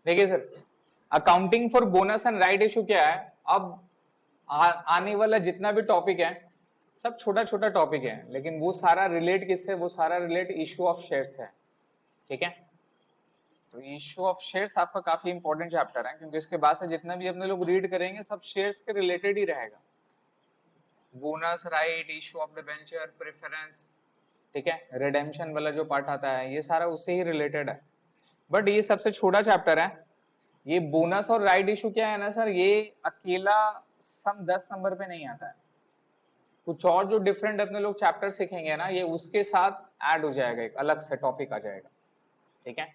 देखिए sir, accounting for bonus and right issue क्या है? अब आने वाला जितना भी टॉपिक है सब छोटा छोटा टॉपिक है, लेकिन वो सारा रिलेट किससे? वो सारा रिलेट इशू ऑफ शेयर्स है। ठीक है, तो इशू ऑफ शेयर्स आपका काफी इंपॉर्टेंट चैप्टर है, क्योंकि इसके बाद से जितना भी अपने लोग रीड करेंगे सब शेयर्स के रिलेटेड ही रहेगा। Bonus, right, issue of debenture, preference, ठीक है, रिडेम्पशन वाला जो पार्ट आता है ये सारा उससे ही रिलेटेड है। बट ये सबसे छोटा चैप्टर है। ये बोनस और राइट इशू क्या है ना सर, ये अकेला सम 10 नंबर पे नहीं आता है। कुछ और जो डिफरेंट अपने लोग चैप्टर सीखेंगे ना, ये उसके साथ ऐड हो जाएगा, एक अलग से टॉपिक आ जाएगा। ठीक है,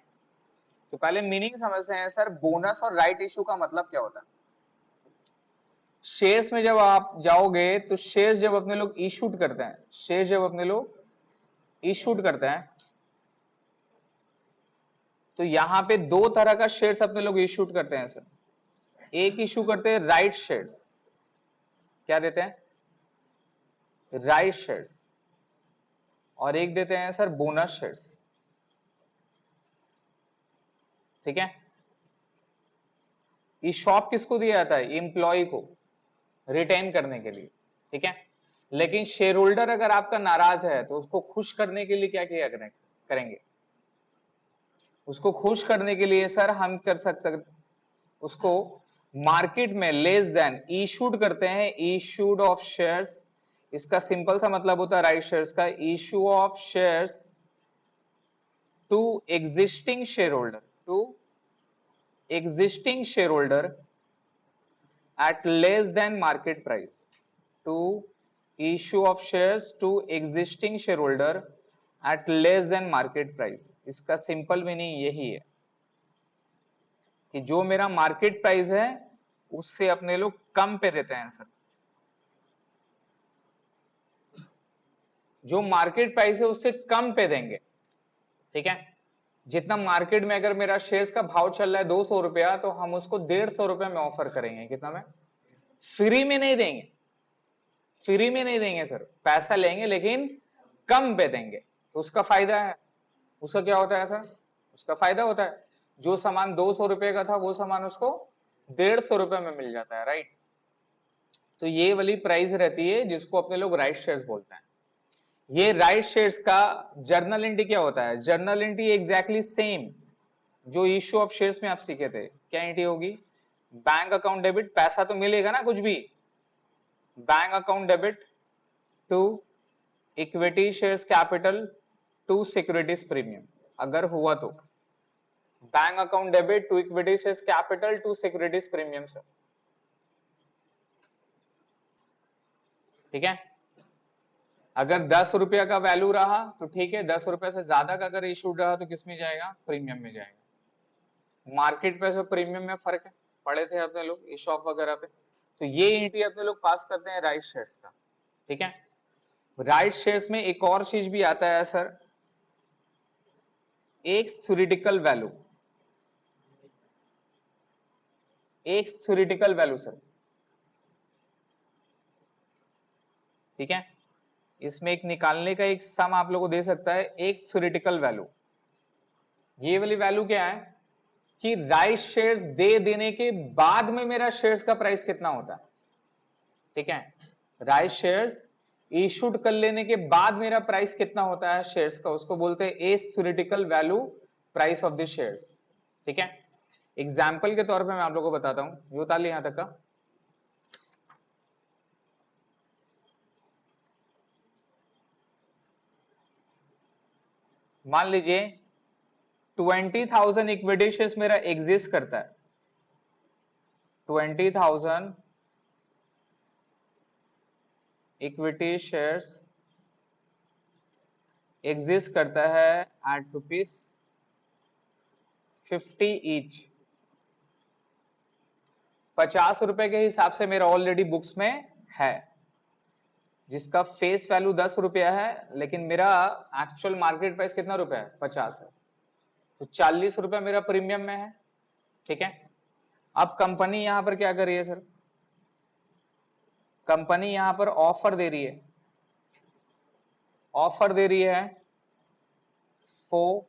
तो पहले मीनिंग समझते हैं सर, बोनस और राइट इशू का मतलब क्या होता है। शेयर्स में जब आप जाओगे तो शेयर्स जब अपने लोग इशूड करते हैं, शेयर्स जब अपने लोग इशूड करते हैं, तो यहां पे दो तरह का शेयर्स अपने लोग इशूड करते हैं सर। एक इशू करते हैं राइट शेयर्स, क्या देते हैं? Right shares. और एक देते हैं सर बोनस शेयर्स। ठीक है, ये शॉप किसको दिया जाता है? एम्प्लॉय को, रिटेन करने के लिए। ठीक है, लेकिन शेयर होल्डर अगर आपका नाराज है तो उसको खुश करने के लिए क्या किया करेंगे? उसको खुश करने के लिए सर हम कर सकते, उसको मार्केट में लेस देन इशूड करते हैं, इशूड ऑफ शेयर्स। इसका सिंपल सा मतलब होता है राइट शेयर्स का, issue of shares to existing shareholder, to existing shareholder at less than market price, to issue of shares to existing shareholder at less than market price। इसका simple meaning यही है कि जो मेरा market price है उससे अपने लोग कम पे देते हैं सर। जो मार्केट प्राइस है उससे कम पे देंगे। ठीक है, जितना मार्केट में अगर मेरा शेयर्स का भाव चल रहा है 200 रुपया, तो हम उसको 150 रुपया में ऑफर करेंगे। कितना में? फ्री में नहीं देंगे, फ्री में नहीं देंगे सर, पैसा लेंगे लेकिन कम पे देंगे। तो उसका फायदा है। उसका क्या होता है सर? उसका फायदा होता है, जो सामान 200 रुपए का था वो सामान उसको 150 रुपए में मिल जाता है। राइट, तो ये वाली प्राइस रहती है जिसको अपने लोग राइट शेयर्स बोलते हैं। ये राइट शेयर्स का जर्नल एंट्री क्या होता है? जर्नल एंट्री एग्जैक्टली सेम जो इश्यू ऑफ शेयर्स में आप सीखे थे। क्या एंट्री होगी? बैंक अकाउंट डेबिट, पैसा तो मिलेगा ना कुछ भी, bank account debit to equity shares capital to securities premium, अगर हुआ तो bank account debit to equity shares capital to securities premium sir. ठीक है, अगर 10 रुपया का वैल्यू रहा तो ठीक है, 10 रुपए से ज्यादा का अगर इशूड रहा तो किस में जाएगा? प्रीमियम में जाएगा। मार्केट पे से प्रीमियम में फर्क है, पढ़े थे अपने लोग ई शॉप वगैरह पे। तो ये एंट्री अपने लोग पास करते हैं राइट शेयर्स का। ठीक है, राइट शेयर्स में एक और चीज भी आता है सर, एक थ्योरेटिकल वैल्यू, एक थ्योरेटिकल वैल्यू सर। ठीक है, इसमें एक निकालने का एक सम आप लोगों को दे सकता है, एक थ्योरेटिकल वैल्यू। ये वाली वैल्यू क्या है कि राइट शेयर्स दे देने के बाद में मेरा शेयर्स का प्राइस कितना होता है। ठीक है, राइट शेयर्स इशूड कर लेने के बाद मेरा प्राइस कितना होता है शेयर्स का, उसको बोलते हैं as theoretical value price of the shares. ठीक है, एग्जाम्पल के तौर पे मैं आप लोगों को बताता हूं, ये उतार लिया यहां तक का। मान लीजिए 20,000 इक्विटी शेयर्स मेरा एग्जिस्ट करता है, 20,000 इक्विटी शेयर्स एग्जिस्ट करता है एट ₹50 ईच। 50 रुपए के हिसाब से मेरा ऑलरेडी बुक्स में है, जिसका फेस वैल्यू 10 रुपया है, लेकिन मेरा एक्चुअल मार्केट प्राइस कितना रुपया है? 50 है। तो 40 रुपया मेरा प्रीमियम में है। ठीक है, अब कंपनी यहां पर क्या कर रही है सर? कंपनी यहां पर ऑफर दे रही है, ऑफर दे रही है for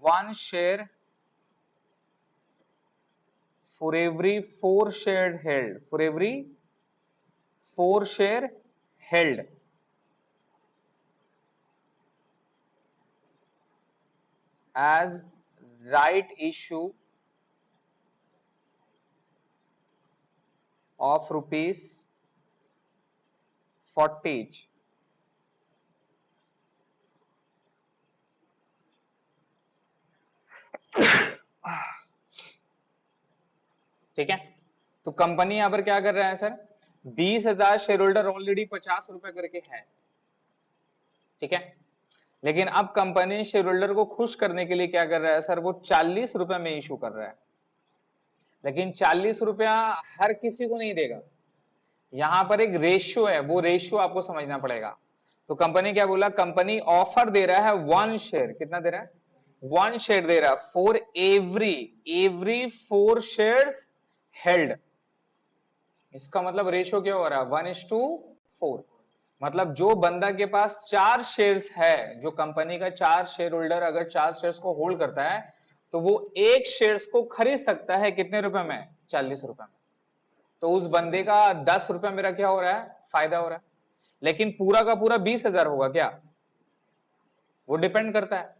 1 share for every 4 share held, for every 4 share held, as right issue of rupees 40 each. ठीक है, तो कंपनी यहां पर क्या कर रहा है सर, 20,000 शेयर होल्डर ऑलरेडी 50 रुपए करके है, ठीक है, लेकिन अब कंपनी शेयर होल्डर को खुश करने के लिए क्या कर रहा है सर, वो 40 रुपए में इशू कर रहा है, लेकिन 40 रुपया हर किसी को नहीं देगा, यहां पर एक रेशियो है, वो रेशियो आपको समझना पड़ेगा। तो कंपनी क्या बोला, कंपनी ऑफर दे रहा है 1 शेयर, कितना दे रहा है, 1 शेयर दे रहा है फॉर एवरी 4 शेयर्स हेल्ड। इसका मतलब रेशियो क्या हो रहा है, 1:4। मतलब जो बंदा के पास 4 शेयर्स है, जो कंपनी का 4 शेयर होल्डर अगर 4 शेयर्स को होल्ड करता है, तो वो एक शेयर्स को खरीद सकता है कितने रुपए में, 40 रुपए में। तो उस बंदे का 10 रुपए मेरा क्या हो रहा है, फायदा हो रहा है, लेकिन पूरा का पूरा 20,000 होगा क्या, वो डिपेंड करता है।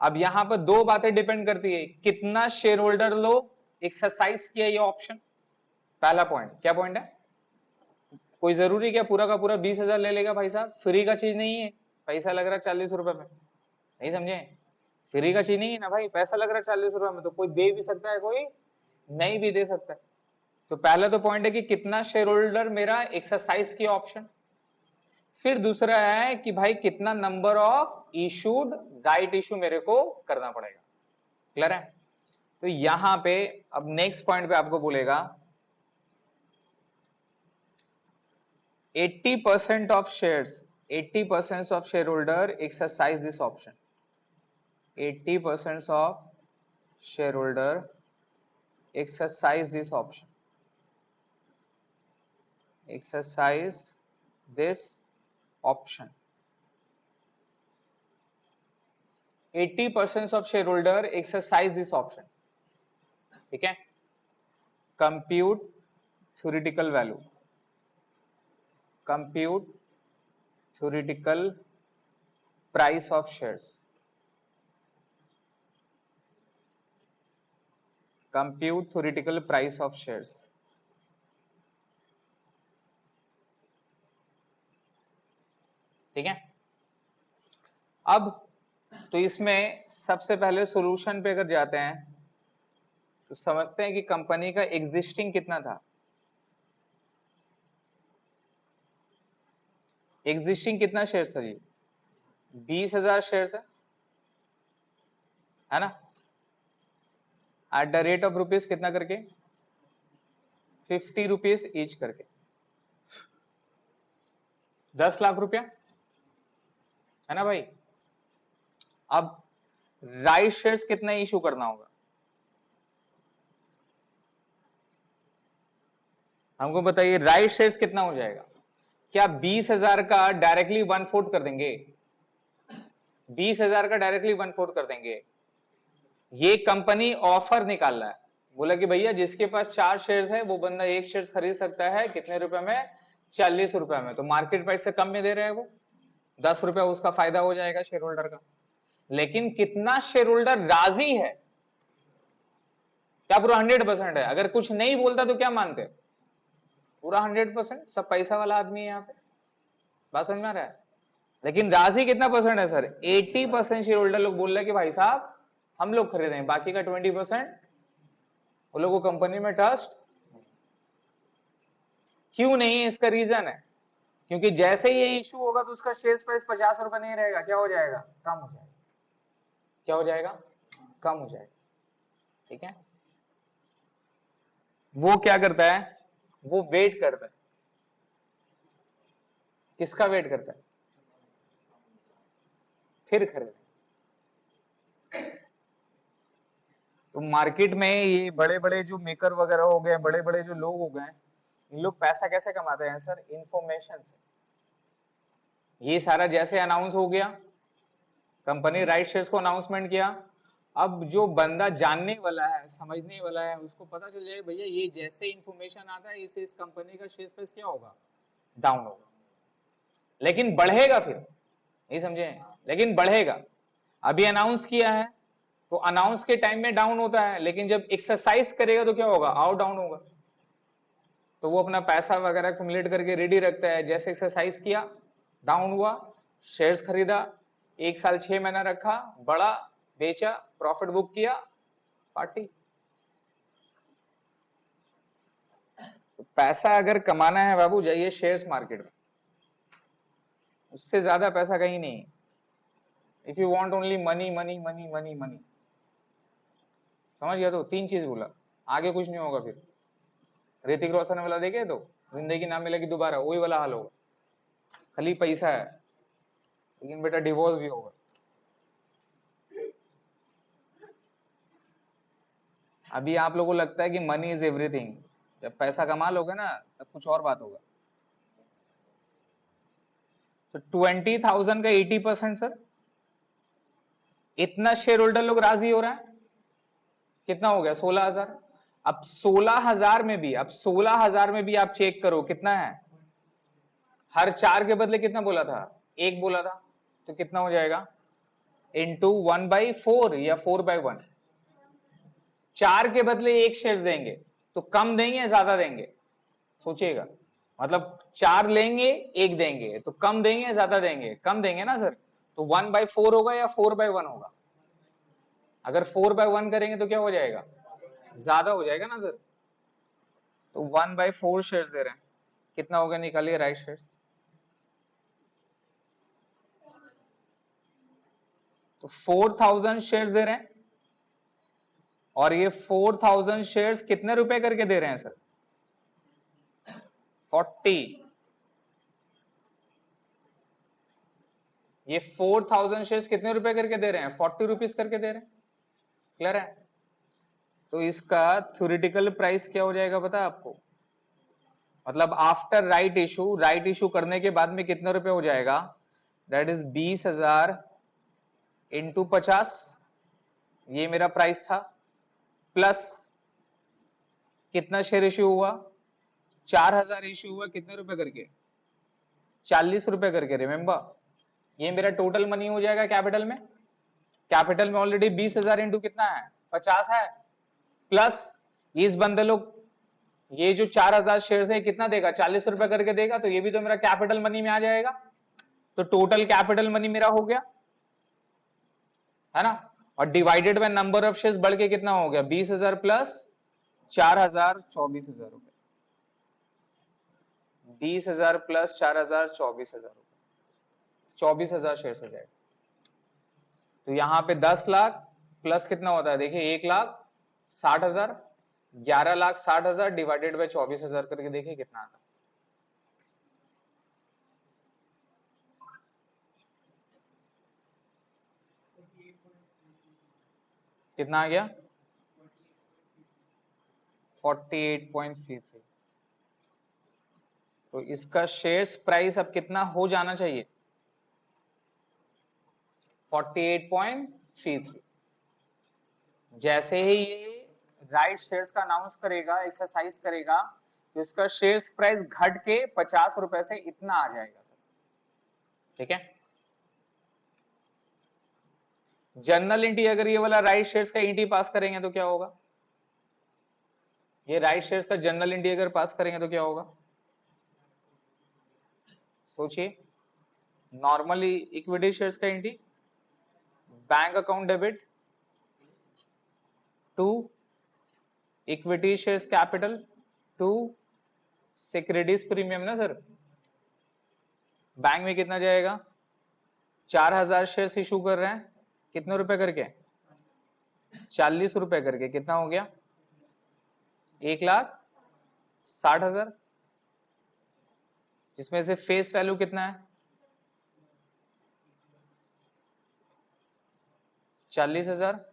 अब यहां पर दो बातें डिपेंड करती है, कितना शेयर होल्डर लोग एक्सरसाइज किया ये ऑप्शन, पहला पॉइंट। क्या पॉइंट है, कोई जरूरी क्या पूरा का पूरा 20,000 ले लेगा भाई साहब, फ्री का चीज नहीं है, पैसा लग रहा है 40 रुपए में, नहीं समझे, फ्री का चीज नहीं है ना भाई, पैसा लग रहा है 40 रुपए में, तो कोई दे भी सकता है, कोई नहीं भी दे सकता है। तो पहला तो पॉइंट है कि कितना शेयर होल्डर मेरा एक्सरसाइज किया ऑप्शन, फिर दूसरा है कि भाई कितना number of issued right issue मेरे को करना पड़ेगा। क्लियर है, तो यहां पे अब नेक्स्ट पॉइंट पे आपको बोलेगा 80% of shares, 80% of shareholder exercise this option, 80% of shareholder exercise this option, exercise this option, 80% of shareholder exercise this option, ठीक है, compute theoretical value, compute theoretical price of shares, compute theoretical price of shares, ठीक है। अब तो इसमें सबसे पहले solution पे अगर जाते हैं तो समझते हैं कि कंपनी का एग्जिस्टिंग कितना था, एग्जिस्टिंग कितना शेयर था जी, 20,000 शेयर है ना, at the rate of rupees कितना करके, 50 रुपीज ईच करके, 10 लाख रुपया है ना भाई। अब राइट शेयर्स कितना इशू करना होगा, हमको बताइए राइट शेयर्स कितना हो जाएगा, क्या 20,000 का डायरेक्टली 1/4 कर देंगे, 20,000 का डायरेक्टली 1/4 कर देंगे। ये कंपनी ऑफर निकाल रहा है, बोला कि भैया जिसके पास 4 शेयर्स है वो बंदा एक शेयर खरीद सकता है कितने रुपए में, 40 रुपए में, तो मार्केट प्राइस से कम में दे रहे हैं वो, 10 रुपया उसका फायदा हो जाएगा शेयर होल्डर का। लेकिन कितना शेयर होल्डर राजी है, क्या पूरा 100% है, अगर कुछ नहीं बोलता तो क्या मानते, पूरा 100%, सब पैसा वाला आदमी है यहाँ पे, बात समझ में आ रहा है। लेकिन राशि कितना परसेंट है सर, 80% शेयर होल्डर लोग बोल रहे हैं कि भाई साहब हम लोग खरीदें, बाकी का 20% वो लोगों को कंपनी में ट्रस्ट क्यों नहीं है, इसका रीजन है क्योंकि जैसे ही ये इशू होगा तो उसका शेयर प्राइस 50 रुपए नहीं रहेगा, क्या हो जाएगा, कम हो जाएगा, क्या हो जाएगा, कम हो जाएगा, ठीक है। वो क्या करता है, वो वेट करता है, किसका वेट करता है, फिर खरीद। तो मार्केट में ये बड़े बड़े जो मेकर वगैरह हो गए, बड़े बड़े जो लोग हो गए, इन लोग पैसा कैसे कमाते हैं सर, इंफॉर्मेशन से। ये सारा जैसे अनाउंस हो गया, कंपनी राइट शेयर्स को अनाउंसमेंट किया, अब जो बंदा जानने वाला है, समझने वाला है, उसको पता चल जाए भैया ये जैसे इंफॉर्मेशन आता है इस कंपनी का शेयर प्राइस क्या होगा, डाउन होगा, लेकिन बढ़ेगा फिर, नहीं समझे, लेकिन बढ़ेगा। अभी अनाउंस किया है तो अनाउंस के टाइम में डाउन होता है, लेकिन जब एक्सरसाइज करेगा तो क्या होगा, और डाउन होगा। तो वो अपना पैसा वगैरह एक्युमुलेट करके रेडी रखता है, जैसे एक्सरसाइज किया डाउन हुआ, शेयर्स खरीदा, 1 साल 6 महीना रखा, बढ़ा, बेचा, प्रॉफिट बुक किया, पार्टी। तो पैसा अगर कमाना है बाबू, जाइए शेयर्स मार्केट में, उससे ज्यादा पैसा कहीं नहीं। If you want only money money money money money, समझ गया, तो 3 चीज बोला, आगे कुछ नहीं होगा फिर। ऋतिक रोशन वाला देखे तो, जिंदगी ना मिलेगी दोबारा, वही वाला हाल होगा, खाली पैसा है लेकिन बेटा डिवोर्स भी होगा। अभी आप लोगों को लगता है कि मनी इज एवरीथिंग, जब पैसा कमा लोगे ना तब कुछ और बात होगा। तो 20,000 का 80% सर, इतना शेयर होल्डर लोग राजी हो रहा है, कितना हो गया, 16,000। अब 16,000 में भी, अब 16,000 में भी आप चेक करो कितना है, हर 4 के बदले कितना बोला था, 1 बोला था, तो कितना हो जाएगा, इंटू 1/4 या 4/1। 4 के बदले 1 शेयर देंगे तो कम देंगे या ज्यादा देंगे, सोचिएगा। मतलब 4 लेंगे 1 देंगे तो कम देंगे या ज्यादा देंगे, कम देंगे ना सर। तो 1/4 होगा या 4/1 होगा, अगर 4/1 करेंगे तो क्या हो जाएगा, ज्यादा हो जाएगा ना सर। तो 1/4 शेयर्स दे रहे हैं, कितना होगा निकालिए राइट शेयर्स। तो 4,000 शेयर्स दे रहे हैं, और ये 4,000 शेयर्स कितने रुपए करके दे रहे हैं सर, 40। ये 4,000 शेयर्स कितने रुपए करके दे रहे हैं, 40 रुपीज करके दे रहे हैं, क्लियर है। तो इसका थ्योरेटिकल प्राइस क्या हो जाएगा पता है आपको, मतलब आफ्टर राइट इशू करने के बाद में कितने रुपए हो जाएगा, दैट इज 20,000 इंटू 50, ये मेरा प्राइस था, प्लस कितना शेयर इश्यू हुआ, 4,000 इश्यू हुआ, कितने रुपए करके, 40 रुपए करके, रिमेंबर। ये मेरा टोटल मनी हो जाएगा कैपिटल में, कैपिटल में ऑलरेडी 20,000 इंटू कितना है, 50 है, प्लस इस बंदे लोग ये जो 4,000 शेयर है कितना देगा, 40 रुपए करके देगा, तो ये भी तो मेरा कैपिटल मनी में आ जाएगा। तो टोटल कैपिटल मनी मेरा हो गया, है ना, और divided by number of shares बढ़ के कितना हो गया, 20,000 प्लस 4,000, 24,000 रुपए, 20,000 प्लस 4,000, 24,000 रुपए, 24,000 शेयर्स हो जाएगा। तो यहाँ पे 10 लाख प्लस कितना होता है, देखिए 1,60,000, 11,60,000 डिवाइडेड बाय 24,000 करके देखिए कितना आता है। कितना आ गया, 48.33। तो इसका शेयर्स प्राइस अब कितना हो जाना चाहिए, 48.33। जैसे ही ये राइट शेयर्स का अनाउंस करेगा, एक्सरसाइज करेगा, तो इसका शेयर्स प्राइस घट के 50 रुपए से इतना आ जाएगा सर, ठीक है। जनरल एंट्री अगर ये वाला राइट शेयर्स का एंट्री पास करेंगे तो क्या होगा, ये राइट शेयर्स का जनरल एंट्री अगर पास करेंगे तो क्या होगा, सोचिए। नॉर्मली इक्विटी शेयर्स का entry, bank account debit to equity shares capital to securities premium ना सर। बैंक में कितना जाएगा, 4,000 शेयर्स इशू कर रहे हैं, कितने रुपए करके, 40 रुपए करके, कितना हो गया, 1,60,000, जिसमें से फेस वैल्यू कितना है, 40,000,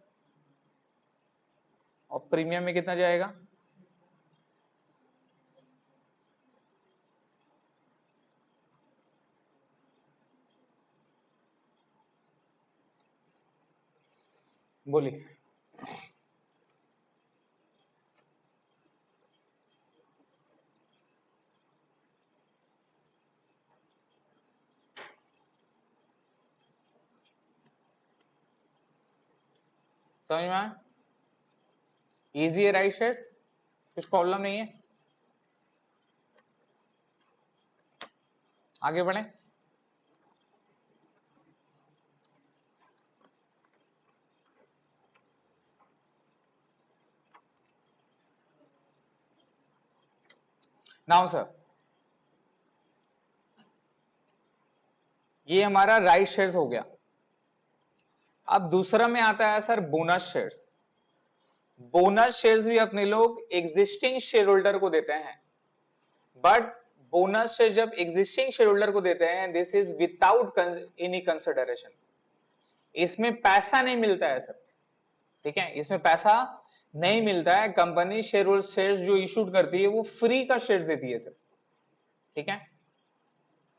और प्रीमियम में कितना जाएगा, बोलिए। समझ में आया? इजी है राइट शेयर्स, कुछ प्रॉब्लम नहीं है। आगे बढ़े। नाउ सर, ये हमारा राइट शेयर्स हो गया। अब दूसरा में आता है sir bonus shares. Bonus shares भी अपने लोग एग्जिस्टिंग शेयर होल्डर को देते हैं, बट बोनस शेयर जब एग्जिस्टिंग शेयर होल्डर को देते हैं, this is without any consideration. इसमें पैसा नहीं मिलता है सर, ठीक है, इसमें पैसा नहीं मिलता है। कंपनी शेयर्स जो इशूड करती है वो फ्री का शेयर्स देती है सर, ठीक है।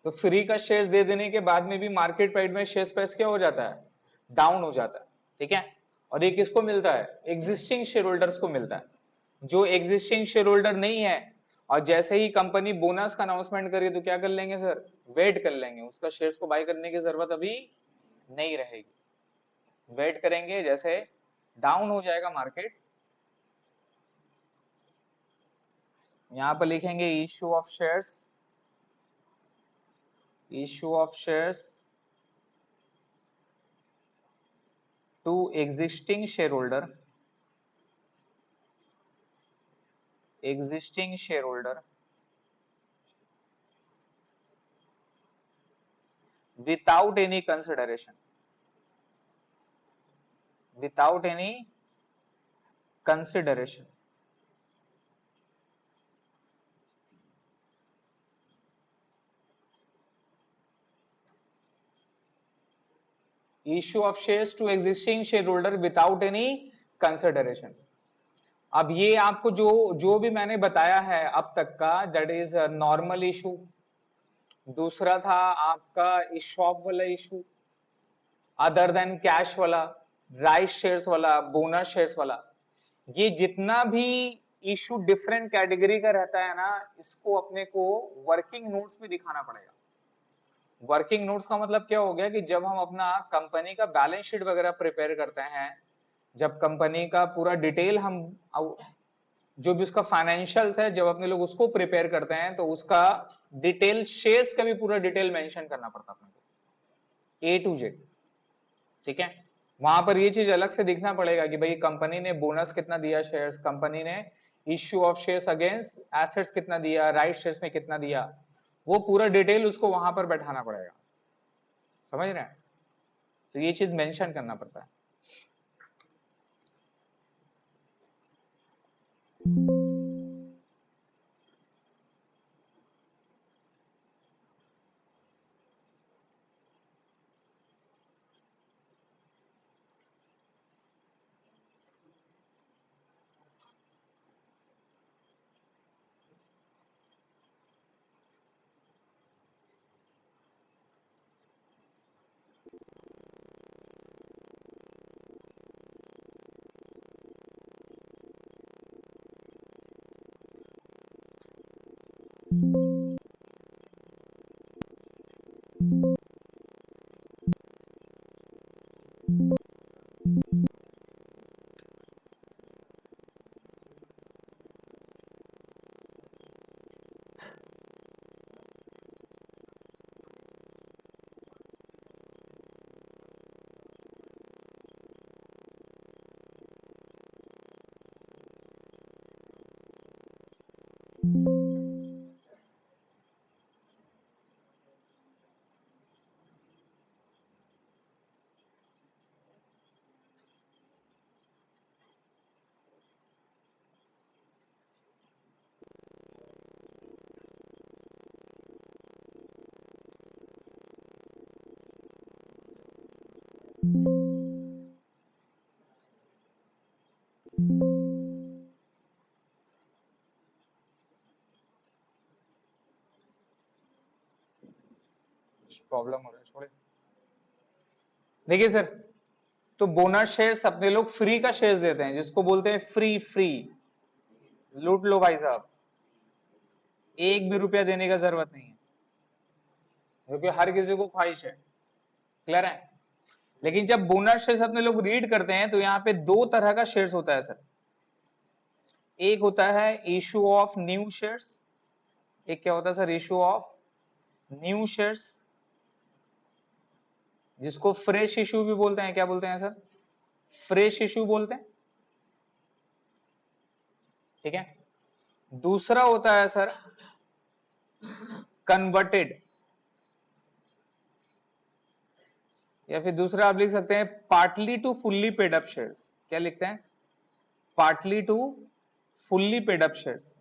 तो फ्री का शेयर्स दे देने के बाद में भी मार्केट प्राइस में शेयर्स प्राइस क्या हो जाता है, डाउन हो जाता है, ठीक है। और ये किसको मिलता है, एग्जिस्टिंग शेयर होल्डर्स को मिलता है। जो एग्जिस्टिंग शेयर होल्डर नहीं है, और जैसे ही कंपनी बोनस का अनाउंसमेंट करिए तो क्या कर लेंगे सर, वेट कर लेंगे, उसका शेयर्स को बाय करने की जरूरत अभी नहीं रहेगी। वेट करेंगे, जैसे डाउन हो जाएगा मार्केट, यहां पर लिखेंगे issue of shares, issue of shares to existing shareholder, existing shareholder without any consideration, without any consideration. Issue of shares to existing shareholder without any consideration. अब ये आपको जो जो भी मैंने बताया है अब तक का, दैट इज नॉर्मल इशू। दूसरा था आपका इशॉप वाला इशू, अदर देन कैश वाला, राइट शेयर्स वाला, बोनस शेयर्स वाला। ये जितना भी इशू डिफरेंट कैटेगरी का रहता है ना, इसको अपने को वर्किंग नोट्स में दिखाना पड़ेगा। वर्किंग नोट्स का मतलब क्या हो गया कि जब हम अपना कंपनी का बैलेंस शीट वगैरह प्रिपेयर करते हैं, जब कंपनी का पूरा डिटेल हम जो भी उसका फाइनेंशियल्स है, जब अपने लोग उसको प्रिपेयर करते हैं, तो उसका डिटेल शेयर्स का भी पूरा डिटेल मेंशन करना पड़ता है अपने को, ए टू जेड, ठीक है। वहां पर ये चीज अलग से दिखना पड़ेगा कि भाई कंपनी ने बोनस कितना दिया शेयर्स, कंपनी ने issue of shares against assets कितना दिया, राइट शेयर्स में कितना दिया, वो पूरा डिटेल उसको वहां पर बैठाना पड़ेगा। समझ रहे हैं? तो ये चीज मेंशन करना पड़ता है। प्रॉब्लम हो रहा है, छोड़े। देखिए सर, तो बोनस शेयर्स अपने लोग फ्री का शेयर्स देते हैं, जिसको बोलते हैं फ्री। फ्री लूट लो भाई साहब, एक भी रुपया देने का जरूरत नहीं है, क्योंकि हर किसी को ख्वाहिश है। क्लियर है? लेकिन जब बोनस शेयर्स अपने लोग रीड करते हैं तो यहाँ पे दो तरह का शेयर्स होता है सर। एक होता है इशू ऑफ न्यू शेयर्स, एक क्या होता है sir, issue of new shares, जिसको फ्रेश इशू भी बोलते हैं। क्या बोलते हैं सर? फ्रेश इशू बोलते हैं। ठीक है। दूसरा होता है सर कन्वर्टेड, या फिर दूसरा आप लिख सकते हैं partly to fully paid up shares. क्या लिखते हैं? Partly to fully paid up shares.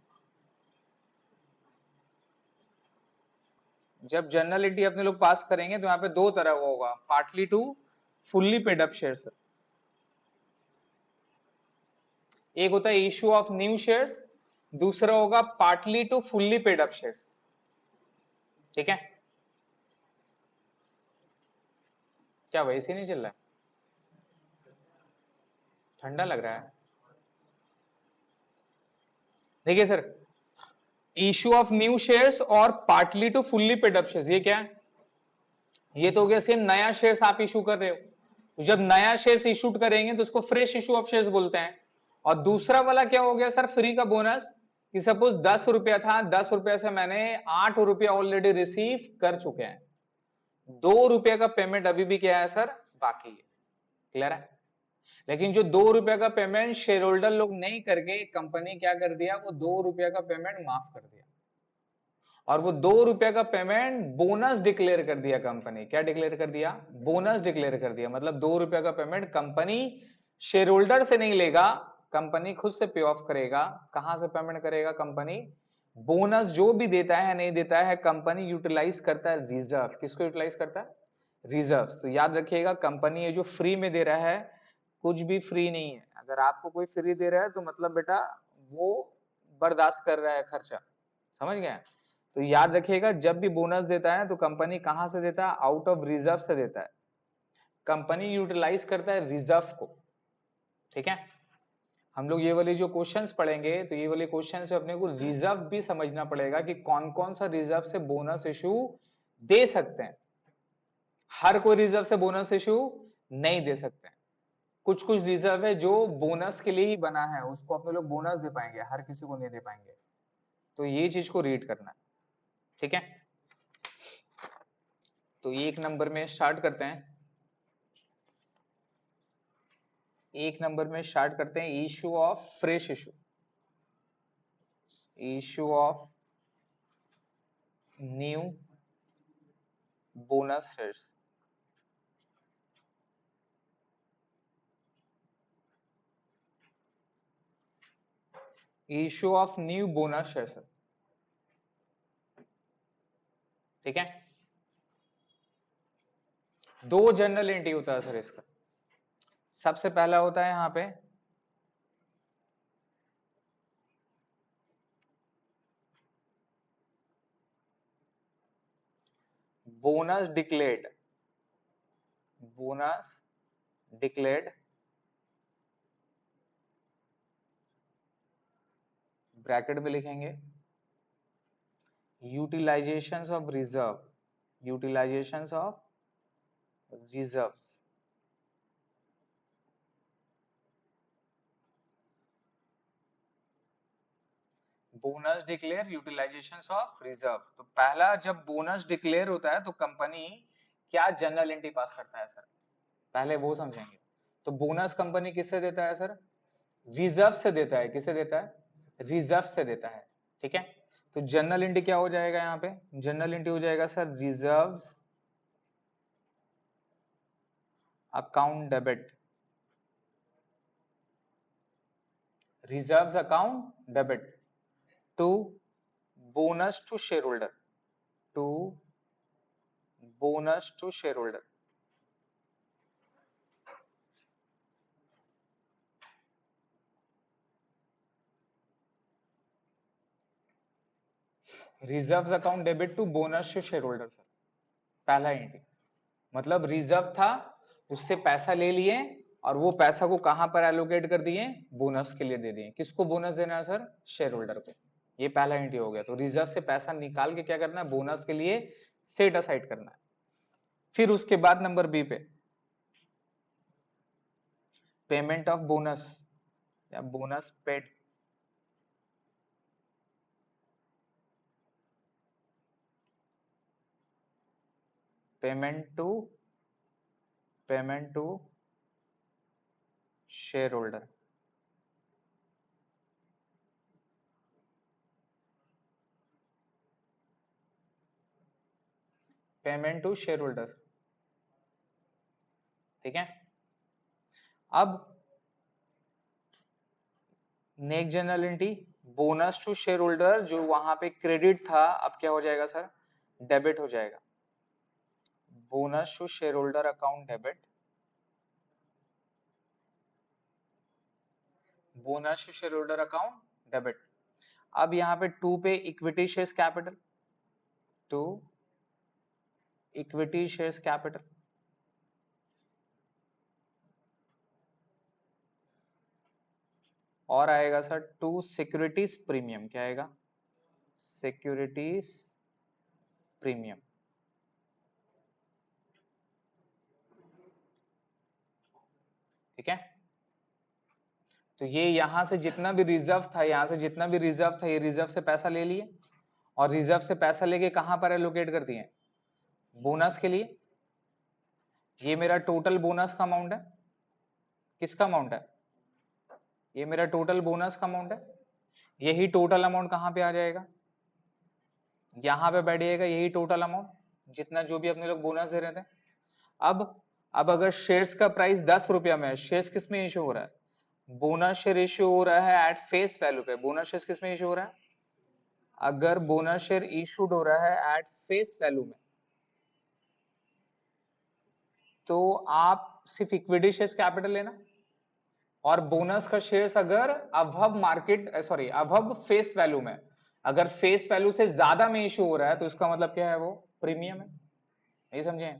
जब जनरल एंट्री अपने लोग पास करेंगे तो यहाँ पे दो तरह का होगा, partly to fully paid up shares. एक होता है इशू ऑफ न्यू शेयर्स, दूसरा होगा partly to fully paid up shares. ठीक है। क्या वैसे नहीं चल रहा है? ठंडा लग रहा है? देखिए sir, issue of new shares और partly to fully paid up shares, ये क्या है? ये तो हो गया सेम नया शेयर्स आप इशू कर रहे हो, तो जब नया शेयर्स इशू करेंगे तो उसको फ्रेश इशू ऑफ शेयर्स बोलते हैं। और दूसरा वाला क्या हो गया सर, फ्री का बोनस, कि सपोज 10 रुपया था, 10 रुपया से मैंने 8 रुपया ऑलरेडी रिसीव कर चुके हैं, 2 रुपया का पेमेंट अभी भी क्या है सर, बाकी है। क्लियर है? लेकिन जो 2 रुपया का पेमेंट शेयर होल्डर लोग नहीं करके कंपनी क्या कर दिया, वो 2 रुपया का पेमेंट माफ कर दिया, और वो 2 रुपया का पेमेंट बोनस डिक्लेयर कर दिया कंपनी। क्या डिक्लेयर कर दिया? बोनस डिक्लेयर कर दिया। मतलब 2 रुपया का पेमेंट कंपनी शेयर होल्डर से नहीं लेगा, कंपनी खुद से पे ऑफ करेगा। कहां से पेमेंट करेगा कंपनी? बोनस जो भी देता है नहीं देता है, कंपनी यूटिलाइज करता है रिजर्व। किसको यूटिलाइज करता है? रिजर्व। तो याद रखिएगा, कंपनी ये जो फ्री में दे रहा है, कुछ भी फ्री नहीं है। अगर आपको कोई फ्री दे रहा है तो मतलब बेटा वो बर्दाश्त कर रहा है खर्चा। समझ गए? तो याद रखिएगा, जब भी बोनस देता है तो कंपनी कहां से देता है? आउट ऑफ रिजर्व से देता है। कंपनी यूटिलाइज करता है रिजर्व को। ठीक है। हम लोग ये वाले जो क्वेश्चंस पढ़ेंगे तो ये वाले क्वेश्चन से अपने को रिजर्व भी समझना पड़ेगा कि कौन कौन सा रिजर्व से बोनस इशू दे सकते हैं। हर कोई रिजर्व से बोनस इशू नहीं दे सकते हैं। कुछ कुछ रिजर्व है जो बोनस के लिए ही बना है, उसको अपने लोग बोनस दे पाएंगे, हर किसी को नहीं दे पाएंगे। तो ये चीज को रीड करना है। ठीक है। तो 1 नंबर में स्टार्ट करते हैं। 1 नंबर में स्टार्ट करते हैं, issue of fresh issue. Issue of new bonus shares. Issue of new bonus shares. ठीक है। दो जनरल एंट्री होता है सर इसका। सबसे पहला होता है यहां पे bonus declared. Bonus declared bracket में लिखेंगे utilisations of reserve. Utilisations of reserves. Bonus declare utilisations of reserve. तो पहला जब बोनस डिक्लेयर होता है तो कंपनी क्या जनरल एंट्री पास करता है सर, पहले वो समझेंगे। तो बोनस कंपनी किससे देता है सर? रिजर्व से देता है। किससे देता है? रिजर्व से देता है। ठीक है। तो जनरल एंट्री क्या हो जाएगा यहाँ पे? जनरल एंट्री हो जाएगा sir reserves account debit. Reserves account debit to bonus to shareholder. To bonus to shareholder. Reserves account debit to bonus to shareholder sir, पहला एंट्री। मतलब reserve था, उससे पैसा ले लिए, और वो पैसा को कहां पर एलोकेट कर दिए, बोनस के लिए दे दिए। किसको बोनस देना है सर, शेयर होल्डर को। ये पहला एंट्री हो गया। तो रिजर्व से पैसा निकाल के क्या करना है, बोनस के लिए सेट असाइड करना है। फिर उसके बाद नंबर बी पे पेमेंट ऑफ बोनस या bonus paid. Payment to shareholder. Payment to shareholder, ठीक है। अब next journal entry bonus to shareholder, जो वहां पे क्रेडिट था अब क्या हो जाएगा सर, डेबिट हो जाएगा। Bonus to shareholder account debit, bonus to shareholder account debit. अब यहाँ पे टू पे equity shares capital, to equity shares capital, और आएगा सर टू सिक्योरिटीज प्रीमियम। क्या आएगा, सिक्योरिटीज प्रीमियम, ठीक है। तो ये यहां से जितना भी रिजर्व था, यहां से जितना भी रिजर्व था, ये रिजर्व से पैसा ले लिए और रिजर्व से पैसा लेके कहां पर एलोकेट कर दिए, बोनस के लिए। ये मेरा टोटल बोनस का अमाउंट है। किसका अमाउंट है, ये मेरा टोटल बोनस का अमाउंट है। यही टोटल अमाउंट कहां पे आ जाएगा, यहां पे बैठिएगा, यही टोटल अमाउंट जितना जो भी अपने लोग बोनस दे रहे थे। अब अगर शेयर्स का प्राइस 10 रुपया में है, शेयर्स किस में इश्यू हो रहा है, बोनस शेयर इश्यू हो रहा है एट फेस वैल्यू पे। बोनस शेयर किस में इश्यू हो रहा है, अगर बोनस शेयर इशूड हो रहा है एट फेस वैल्यू में, तो आप सिर्फ इक्विटी शेयर्स कैपिटल लेना, और बोनस का शेयर्स अगर above market sorry above face value में, अगर फेस वैल्यू से ज्यादा में इशू हो रहा है तो इसका मतलब क्या है, वो प्रीमियम है। नहीं समझे,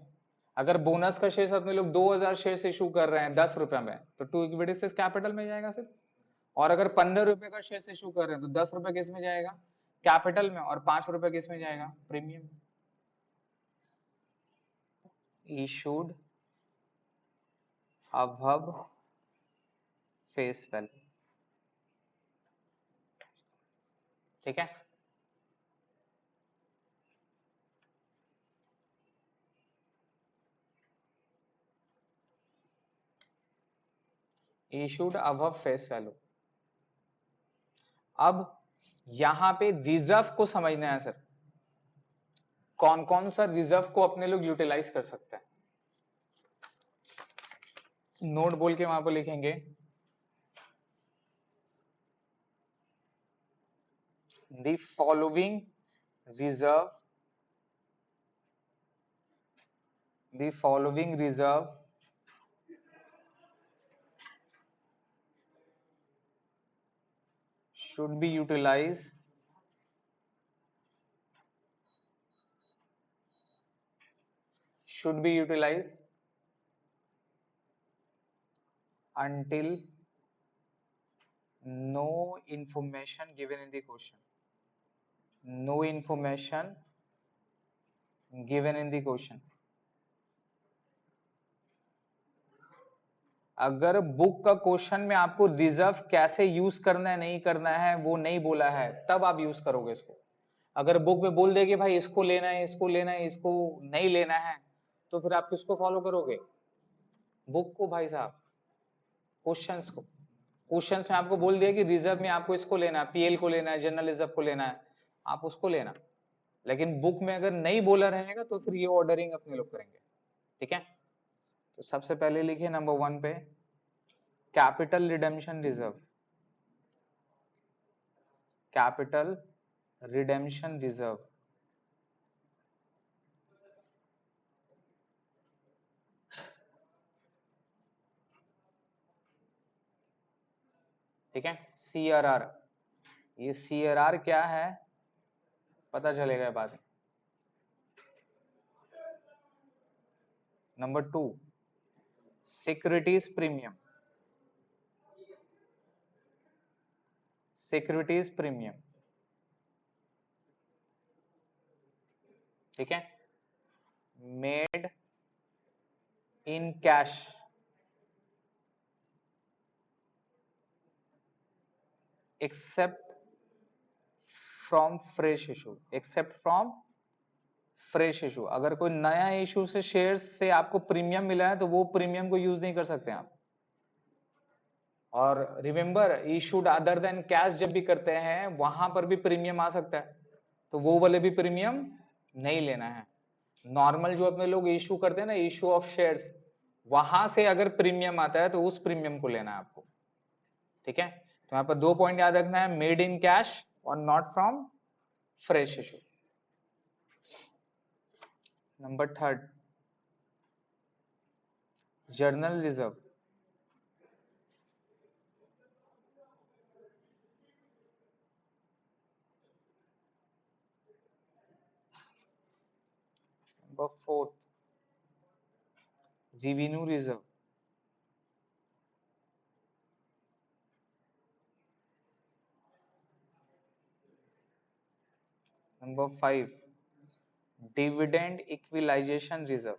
अगर बोनस का शेयर्स अपने लोग 2000 शेयर्स इशू कर रहे हैं 10 रुपए में, तो टू इक्विटी शेयर्स कैपिटल में जाएगा सिर्फ। और अगर 15 रुपए का शेयर्स इशू कर रहे हैं तो 10 रुपए किस में जाएगा, कैपिटल में, और 5 रुपए किस में जाएगा, premium. Issued above face value, ठीक है। Issued above face value. अब यहां पे रिजर्व को समझना है सर, कौन कौन सा रिजर्व को अपने लोग यूटिलाइज कर सकते हैं। नोट बोल के वहां पर लिखेंगे, the following reserve, the following reserve should be utilized until no information given in the question, no information given in the question। अगर बुक का क्वेश्चन में आपको रिजर्व कैसे यूज करना है नहीं करना है वो नहीं बोला है, तब आप यूज करोगे इसको। अगर बुक में बोल दे कि भाई इसको लेना है, इसको लेना है, इसको नहीं लेना है, तो फिर आप किसको फॉलो करोगे, बुक को भाई साहब, क्वेश्चंस को। क्वेश्चंस में आपको बोल दिया कि रिजर्व में आपको इसको लेना है, पीएल को लेना है, जनरल रिजर्व को लेना है, आप उसको लेना। लेकिन बुक में अगर नहीं बोला रहेगा तो फिर ये ऑर्डरिंग अपने लोग करेंगे, ठीक है। तो सबसे पहले लिखिए नंबर 1 पे capital redemption reserve, capital redemption reserve. ठीक है, CRR, ये CRR क्या है पता चलेगा बाद में। Number 2 securities premium, securities premium, ठीक है, made in cash except from fresh issue, except from fresh issue. अगर कोई नया इशू से शेयर्स से आपको प्रीमियम मिला है तो वो प्रीमियम को यूज नहीं कर सकते आप। और remember, issued other than cash जब भी करते हैं वहां पर भी प्रीमियम आ सकता है, तो वो वाले भी प्रीमियम नहीं लेना है। नॉर्मल जो अपने लोग इशू करते हैं ना, इशू ऑफ शेयर्स, वहां से अगर प्रीमियम आता है तो उस प्रीमियम को लेना है आपको, ठीक है। तो यहाँ पर 2 पॉइंट याद रखना है, मेड इन कैश और not from fresh issue. Number 3, general reserve, number 4, revenue reserve, number 5, dividend equalisation reserve,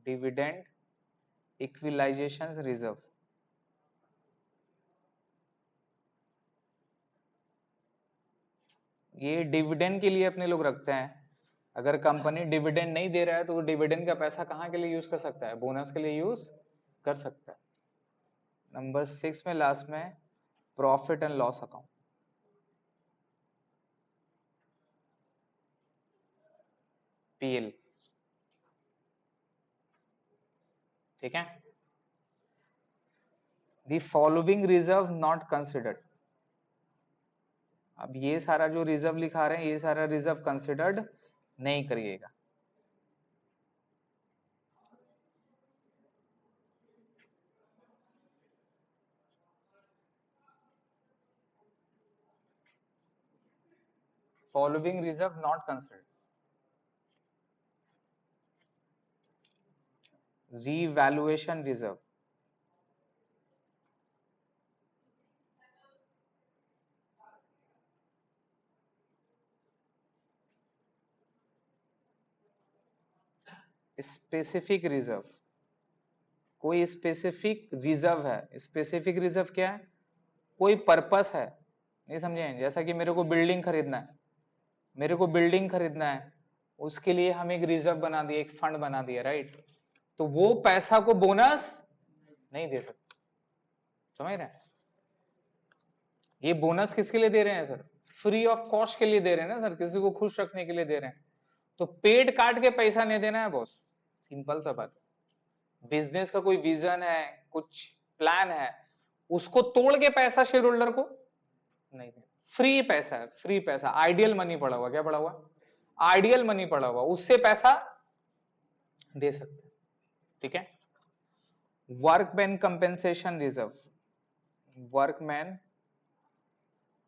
dividend equalisation reserve. ये डिविडेंड के लिए अपने लोग रखते हैं। अगर कंपनी डिविडेंड नहीं दे रहा है तो वो डिविडेंड का पैसा कहाँ के लिए यूज कर सकता है, बोनस के लिए यूज कर सकता है। नंबर 6 में लास्ट में profit and loss account, PL, ठीक है। The following reserve not considered, अब ये सारा जो रिजर्व लिखा रहे हैं ये सारा रिजर्व कंसिडर्ड नहीं करिएगा। Following reserve not considered, revaluation reserve, specific reserve, कोई स्पेसिफिक रिजर्व है। स्पेसिफिक रिजर्व क्या है, कोई पर्पस है, नहीं समझे। जैसा कि मेरे को बिल्डिंग खरीदना है, मेरे को बिल्डिंग खरीदना है, उसके लिए हम एक रिजर्व बना दिए, एक फंड बना दिया, राइट। तो वो पैसा को बोनस नहीं दे सकते, समझ रहे हैं। ये बोनस किसके लिए दे रहे हैं सर, फ्री ऑफ कॉस्ट के लिए दे रहे हैं ना सर, किसी को खुश रखने के लिए दे रहे हैं। तो पेट काट के पैसा नहीं देना है बॉस, सिंपल सा बात। बिजनेस का कोई विजन है, कुछ प्लान है, उसको तोड़ के पैसा शेयर होल्डर को नहीं देना। फ्री पैसा है, फ्री पैसा, आइडियल मनी पड़ा हुआ, क्या पड़ा हुआ, आइडियल मनी पड़ा हुआ, उससे पैसा दे सकते हैं, ठीक है। Workman compensation reserve, workman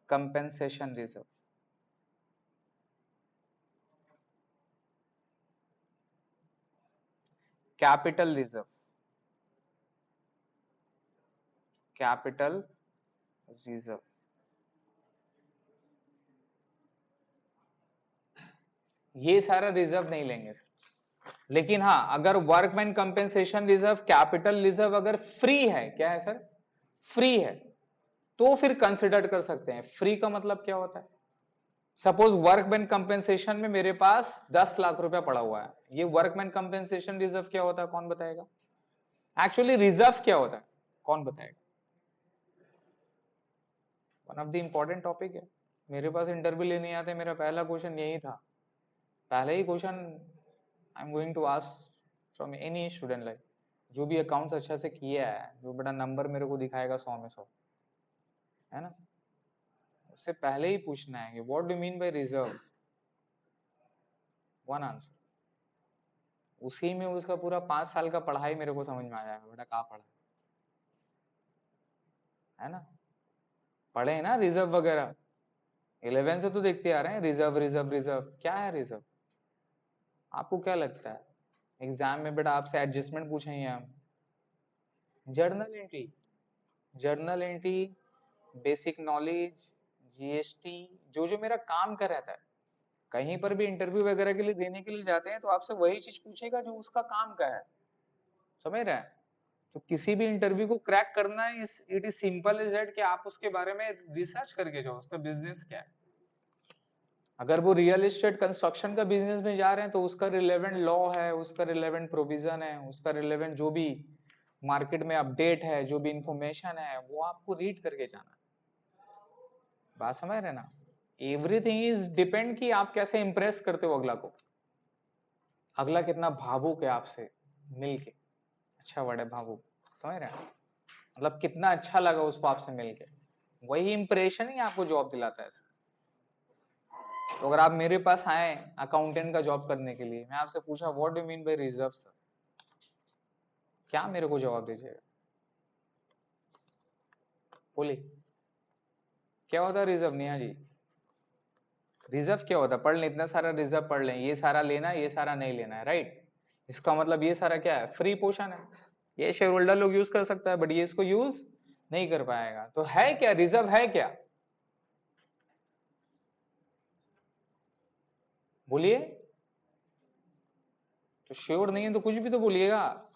compensation reserve, capital reserve, capital reserve, ये सारा रिजर्व नहीं लेंगे सर। लेकिन हाँ, अगर workman compensation reserve, capital reserve अगर फ्री है, क्या है सर, फ्री है, तो फिर कंसिडर कर सकते हैं। फ्री का मतलब क्या होता है, सपोज वर्कमैन कंपेंसेशन में मेरे पास 10 लाख रुपया पड़ा हुआ है, ये वर्कमैन कंपेंसेशन रिजर्व क्या होता है, कौन बताएगा। एक्चुअली रिजर्व क्या होता है, कौन बताएगा। One of the important topic है, मेरे पास इंटरव्यू लेने आते, मेरा पहला क्वेश्चन यही था, पहले ही question I am going to ask from any student, like जो भी अकाउंट्स अच्छा से किया है, जो बड़ा नंबर मेरे को दिखाएगा 100 में 100, है ना, उससे पहले ही पूछना है कि what do mean by reserve, one answer. उसी में उसका पूरा 5 साल का पढ़ाई मेरे को समझ में आ जाएगा, बेटा कहाँ पढ़ा है ना। पढ़े हैं ना रिजर्व वगैरह, 11 से तो देखते आ रहे हैं, रिजर्व रिजर्व रिजर्व, क्या है रिजर्व, आपको क्या लगता है एग्जाम में बेटा आपसे एडजस्टमेंट पूछेंगे हम। Journal entry, basic knowledge, GST, जो जो मेरा काम का रहता है। कहीं पर भी इंटरव्यू वगैरह के लिए देने के लिए जाते हैं तो आपसे वही चीज पूछेगा जो उसका काम का है, समझ रहे हैं? तो किसी भी इंटरव्यू को क्रैक करना है, it is simple is that कि आप उसके बारे में रिसर्च करके जाओ, उसका बिजनेस क्या है। अगर वो रियल एस्टेट कंस्ट्रक्शन का बिजनेस में जा रहे हैं तो उसका रिलेवेंट लॉ है, उसका रिलेवेंट प्रोविजन है, उसका रिलेवेंट जो भी मार्केट में अपडेट है, जो भी इंफॉर्मेशन है, वो आपको रीड करके जाना है। बात समझ रहे ना? एवरीथिंग इज डिपेंड कि आप कैसे इंप्रेस करते हो अगला को, अगला कितना भावुक है आपसे मिलके। अच्छा वर्ड है भावुक, समझ रहे हैं? मतलब कितना अच्छा लगा उसको आपसे मिलके, वही इंप्रेशन ही आपको जॉब दिलाता है। तो अगर आप मेरे पास आए अकाउंटेंट का जॉब करने के लिए, मैं आपसे पूछा what do mean by reserve sir, क्या मेरे को जवाब दीजिएगा? बोलिए क्या होता है रिजर्व? नेहा जी रिजर्व क्या होता है? पढ़ लें, इतना सारा रिजर्व पढ़ लें, ये सारा लेना है, ये सारा नहीं लेना है, राइट? इसका मतलब ये सारा क्या है? फ्री पोर्शन है। ये शेयर होल्डर लोग यूज कर सकता है बट ये इसको यूज नहीं कर पाएगा। तो है क्या रिजर्व? है क्या? बोलिए। तो श्योर नहीं है तो कुछ भी तो बोलिएगा,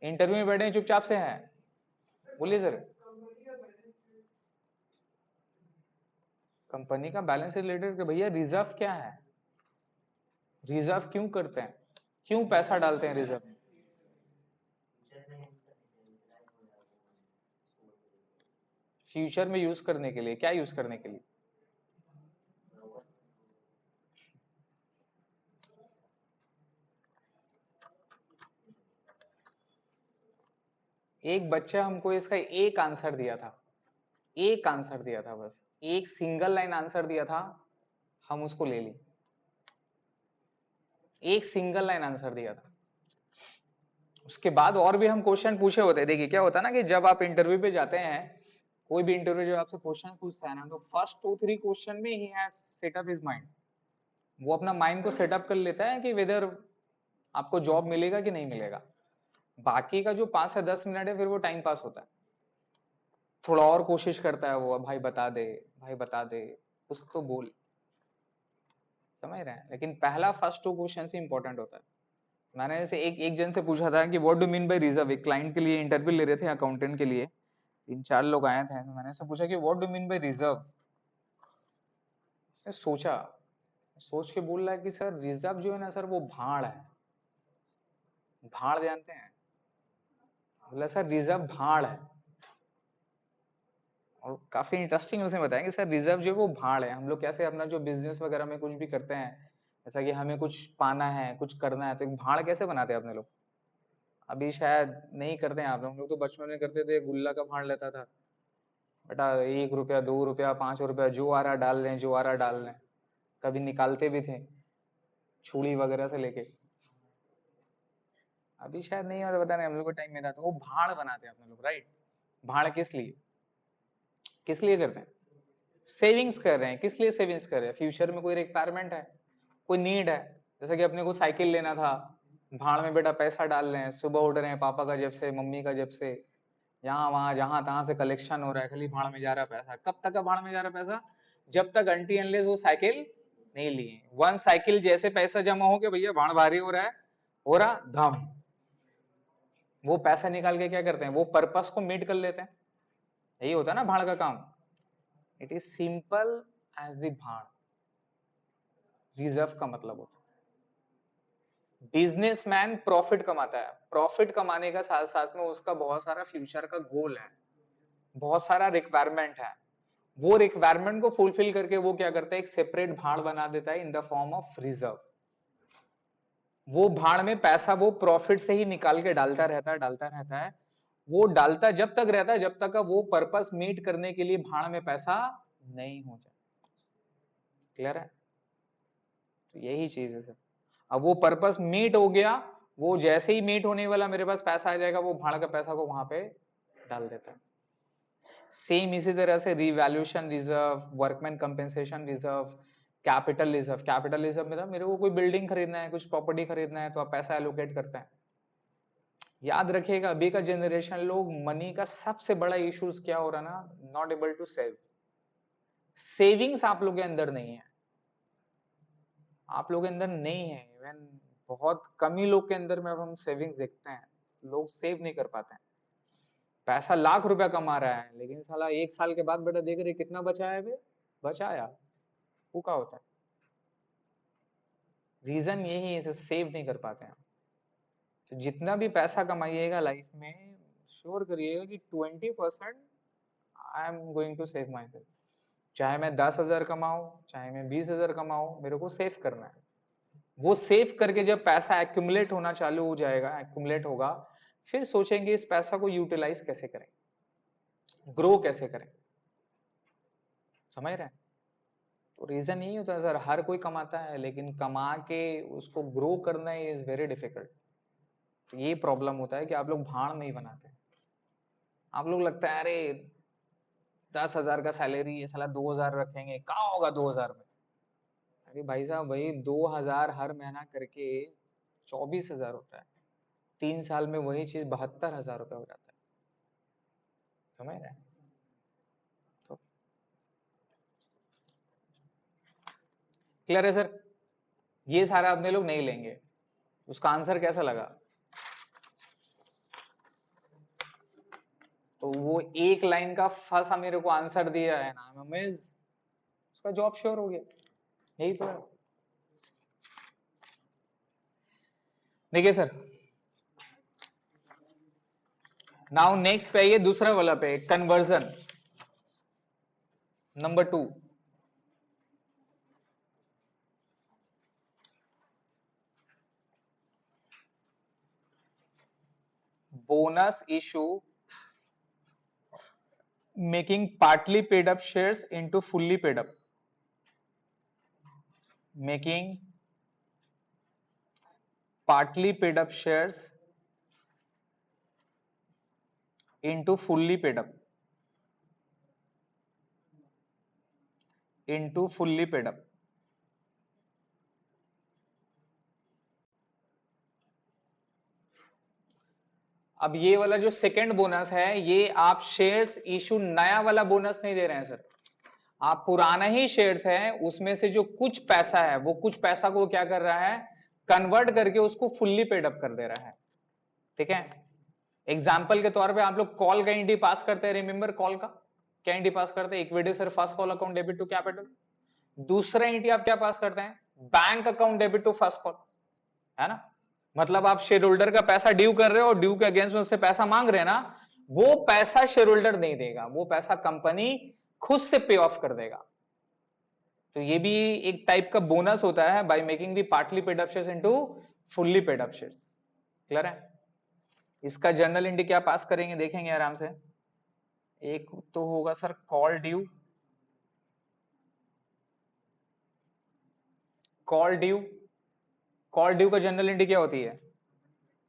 इंटरव्यू में बैठे हैं चुपचाप से हैं, बोलिए सर। कंपनी का बैलेंस रिलेटेड भैया रिजर्व क्या है? रिजर्व क्यों करते हैं? क्यों पैसा डालते हैं रिजर्व में? फ्यूचर में यूज करने के लिए। क्या यूज करने के लिए? एक बच्चा हमको इसका एक आंसर दिया था, एक आंसर दिया था, बस एक सिंगल लाइन आंसर दिया था, हम उसको ले ली। एक सिंगल लाइन आंसर दिया था, उसके बाद और भी हम क्वेश्चन पूछे होते हैं। देखिए क्या होता है ना कि जब आप इंटरव्यू पे जाते हैं, कोई भी इंटरव्यू जब आपसे क्वेश्चन पूछता है ना, तो फर्स्ट 2-3 क्वेश्चन में he has setup his mind. वो अपना माइंड को सेटअप कर लेता है कि वेदर आपको जॉब मिलेगा कि नहीं मिलेगा। बाकी का जो 5 से 10 मिनट है फिर वो टाइम पास होता है, थोड़ा और कोशिश करता है वो, भाई बता दे, भाई बता दे, कुछ तो बोल, समझ रहे हैं? लेकिन पहला फर्स्ट 2 क्वेश्चन ही इंपॉर्टेंट होता है। मैंने ऐसे एक एक जन से पूछा था कि what do mean by reserve, एक क्लाइंट के लिए इंटरव्यू ले रहे थे अकाउंटेंट के लिए, 3-4 लोग आए थे, तो मैंने उससे पूछा कि what do mean by reserve. उसने सोचा, सोच के बोल रहा है कि सर रिजर्व जो है ना सर वो भाड़ है। भाड़ जानते हैं? बोला सर रिजर्व भाड़ है। और काफी इंटरेस्टिंग उसने बताया कि सर रिजर्व जो है वो भाड़ है। हम लोग कैसे अपना जो बिजनेस वगैरह में कुछ भी करते हैं, जैसा कि हमें कुछ पाना है, कुछ करना है, तो एक भाड़ कैसे बनाते हैं अपने लोग? अभी शायद नहीं करते हैं आप लोग, हम लोग तो बचपन में करते थे, गुल्ला का भाड़ लेता था बेटा, 1 रुपया 2 रुपया 5 रुपया जो आ रहा डाल लें, जो आ रहा डाल लें। कभी निकालते भी थे छुड़ी वगैरह से लेके। अभी शायद नहीं होता, पता नहीं, हम लोग को टाइम में था तो वो भाड़ बनाते हैं अपने लोग, राइट? भाड़ किस लिए, किस लिए करते हैं? सेविंग्स कर रहे हैं। किस लिए सेविंग्स कर रहे हैं? फ्यूचर में कोई रिक्वायरमेंट है, कोई नीड है। जैसे कि अपने को साइकिल लेना था, भाड़ में बेटा पैसा डाल रहे हैं, सुबह उठ रहे हैं, पापा का जेब से, मम्मी का जेब से, यहाँ वहां जहां तहां से कलेक्शन हो रहा है, खाली भाड़ में जा रहा है पैसा। कब तक का भाड़ में जा रहा है पैसा? जब तक अंटी अनलेस वो साइकिल नहीं लिए। वन साइकिल जैसे पैसा जमा हो गया भैया, भाड़ भारी हो रहा है, हो रहा धम, वो पैसा निकाल के क्या करते हैं? वो पर्पस को मीट कर लेते हैं। यही होता है ना भाड़ का काम। It is simple as the भाड़। रिजर्व का मतलब होता है बिजनेसमैन प्रॉफिट कमाता है, प्रॉफिट कमाने का साथ साथ में उसका बहुत सारा फ्यूचर का गोल है, बहुत सारा रिक्वायरमेंट है। वो रिक्वायरमेंट को फुलफिल करके वो क्या करता है? एक सेपरेट भाड़ बना देता है in the form of reserve. वो भाड़ में पैसा वो प्रॉफिट से ही निकाल के डालता रहता है, डालता रहता है। वो डालता जब तक रहता है जब तक का वो पर्पस मीट करने के लिए भाड़ में पैसा नहीं हो जाए। क्लियर है? तो यही चीज है सर। अब वो पर्पस मीट हो गया, वो जैसे ही मीट होने वाला मेरे पास पैसा आ जाएगा, वो भाड़ का पैसा को वहां पे डाल देता है। सेम इसी तरह से revaluation reserve, workman compensation reserve, capital reserve, capital reserve मतलब मेरे को कोई बिल्डिंग खरीदना है, कुछ प्रॉपर्टी खरीदना है, तो आप पैसा एलोकेट करते हैं। याद रखिएगा अभी का जनरेशन लोग मनी का सबसे बड़ा इश्यूज क्या हो रहा है ना, not able to save. Savings आप लोग के अंदर नहीं है, आप लोग के अंदर नहीं है। इवन बहुत कम ही लोग के अंदर में अब हम सेविंग्स देखते हैं, लोग सेव नहीं कर पाते हैं। पैसा लाख रुपया कमा रहा है लेकिन साला एक साल के बाद बेटा देख रहे कितना बचा है बे, बचाया वो क्या होता है। रीजन यही है, सेव नहीं कर पाते हैं। तो जितना भी पैसा कमाइएगा लाइफ में, श्योर करिएगा कि 20% I am going to save myself. चाहे मैं 10,000 कमाऊं, चाहे मैं 20,000 कमाऊं, मेरे को सेव करना है। वो सेव करके जब पैसा एक्यूमुलेट होना चालू हो जाएगा, एक्यूमुलेट होगा, फिर सोचेंगे इस पैसा को यूटिलाइज कैसे करें, ग्रो कैसे करें। समझ रहे हैं? तो रीजन यही होता है सर, हर कोई कमाता है लेकिन कमा के उसको ग्रो करना इज वेरी डिफिकल्ट। तो ये प्रॉब्लम होता है कि आप लोग भाड़ नहीं बनाते। आप लोग लगता है अरे 10,000 का सैलरी है, साला 2,000 रखेंगे, कहाँ होगा 2,000 में। अरे भाई साहब वही 2,000 हर महीना करके 24,000 होता है, 3 साल में वही चीज 72,000 रुपये हो जाता है। समझ रहे हैं? तो क्लियर है सर? ये सारा अपने लोग नहीं लेंगे। उसका आंसर कैसा लगा? तो वो एक लाइन का फंसा मेरे को आंसर दिया है ना, अमेज, उसका जॉब श्योर हो गया। यही तो है। देखिए सर, नाउ नेक्स्ट पे आइए, दूसरा वाला पे, conversion number 2। Bonus issue making partly paid up shares into fully paid up, making partly paid up shares into fully paid up, into fully paid up। अब ये वाला जो सेकंड बोनस है, ये आप शेयर्स इशू, नया वाला बोनस नहीं दे रहे हैं सर, आप पुराना ही शेयर्स है, उसमें से जो कुछ पैसा है वो कुछ पैसा को क्या कर रहा है, कन्वर्ट करके उसको फुल्ली पेड अप कर दे रहा है। ठीक है? एग्जाम्पल के तौर पे आप लोग कॉल का एंट्री पास करते हैं, रिमेंबर कॉल का क्या एंट्री पास करते हैं, equity sir first call account debit to capital. दूसरा एंट्री आप क्या पास करते हैं, bank account debit to first call, है ना। मतलब आप शेयर होल्डर का पैसा ड्यू कर रहे हो और ड्यू के अगेंस्ट में उससे पैसा मांग रहे हैं ना, वो पैसा शेयर होल्डर नहीं देगा, वो पैसा कंपनी खुद से पे ऑफ कर देगा। तो ये भी एक टाइप का बोनस होता है, by making the partly paid up shares into fully paid up shares. Clear है? इसका जर्नल एंट्री क्या पास करेंगे देखेंगे आराम से। एक तो होगा sir call due, call due, call due का जनरल एंट्री क्या होती है,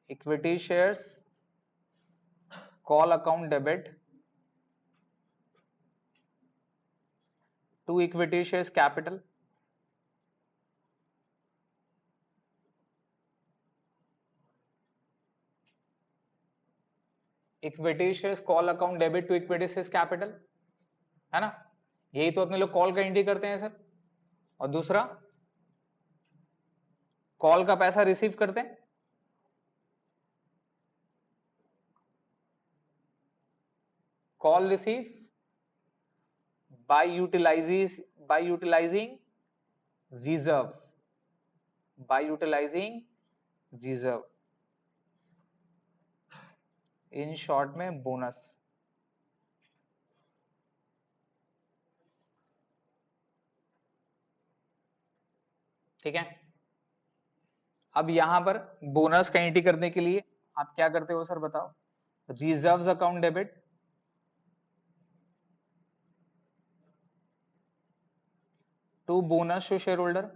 equity shares call account debit to equity shares capital. Equity shares call account debit to equity shares capital, है ना। यही तो अपने लोग कॉल का एंट्री करते हैं सर। और दूसरा कॉल का पैसा रिसीव करते हैं, call receive by utilising reserve, by utilising reserve, in short में बोनस। ठीक है? अब यहां पर बोनस का एंट्री करने के लिए आप क्या करते हो सर बताओ, reserves account debit to bonus to shareholder,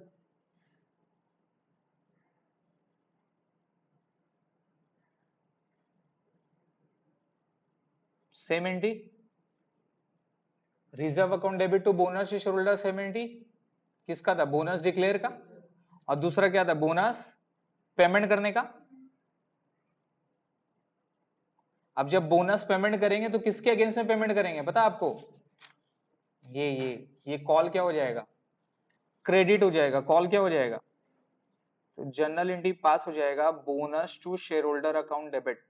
same entry, reserve account debit to bonus to shareholder, same entry. किसका था? बोनस डिक्लेयर का। और दूसरा क्या था? बोनस पेमेंट करने का। अब जब बोनस पेमेंट करेंगे तो किसके अगेंस्ट में पेमेंट करेंगे पता है आपको? ये कॉल क्या हो जाएगा? क्रेडिट हो जाएगा। कॉल क्या हो जाएगा? तो जर्नल एंट्री पास हो जाएगा, bonus to shareholder account debit.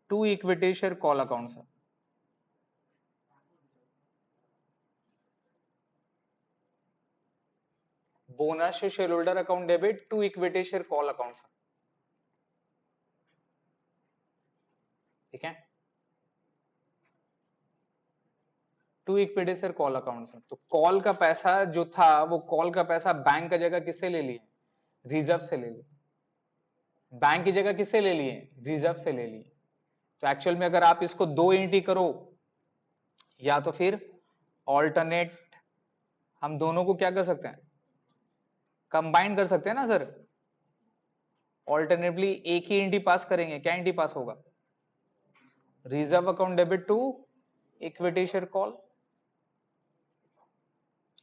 To equity share call account sir. Bonus to shareholder account debit to equity share call account sir. ठीक है, to equity share call account sir. तो call का पैसा जो था वो call का पैसा बैंक का जगह किससे ले लिए? रिजर्व से ले लिए। बैंक की जगह किससे ले लिए? रिजर्व से ले लिए। तो एक्चुअल में अगर आप इसको दो एंट्री करो या तो फिर ऑल्टरनेट, हम दोनों को क्या कर सकते हैं? कंबाइन कर सकते हैं ना सर। ऑल्टरनेटली एक ही एंट्री पास करेंगे, क्या एंट्री पास होगा? Reserve account debit to equity share call.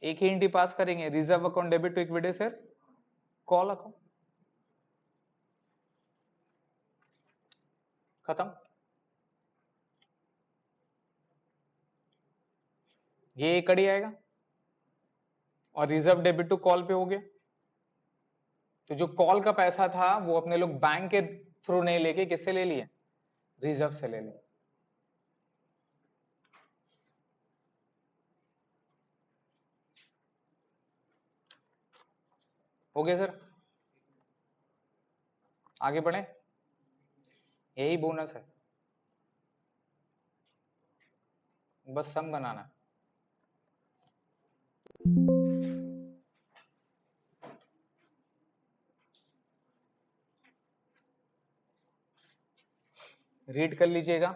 एक ही एंट्री पास करेंगे, reserve account debit to equity share call account. खत्म। ये एक कड़ी आएगा और रिजर्व डेबिट टू कॉल पे हो गया। तो जो कॉल का पैसा था वो अपने लोग बैंक के थ्रू नहीं लेके किससे ले लिए? रिजर्व से ले लिए। हो गया सर, आगे बढ़े। यही बोनस है, बस सम बनाना। रीड कर लीजिएगा।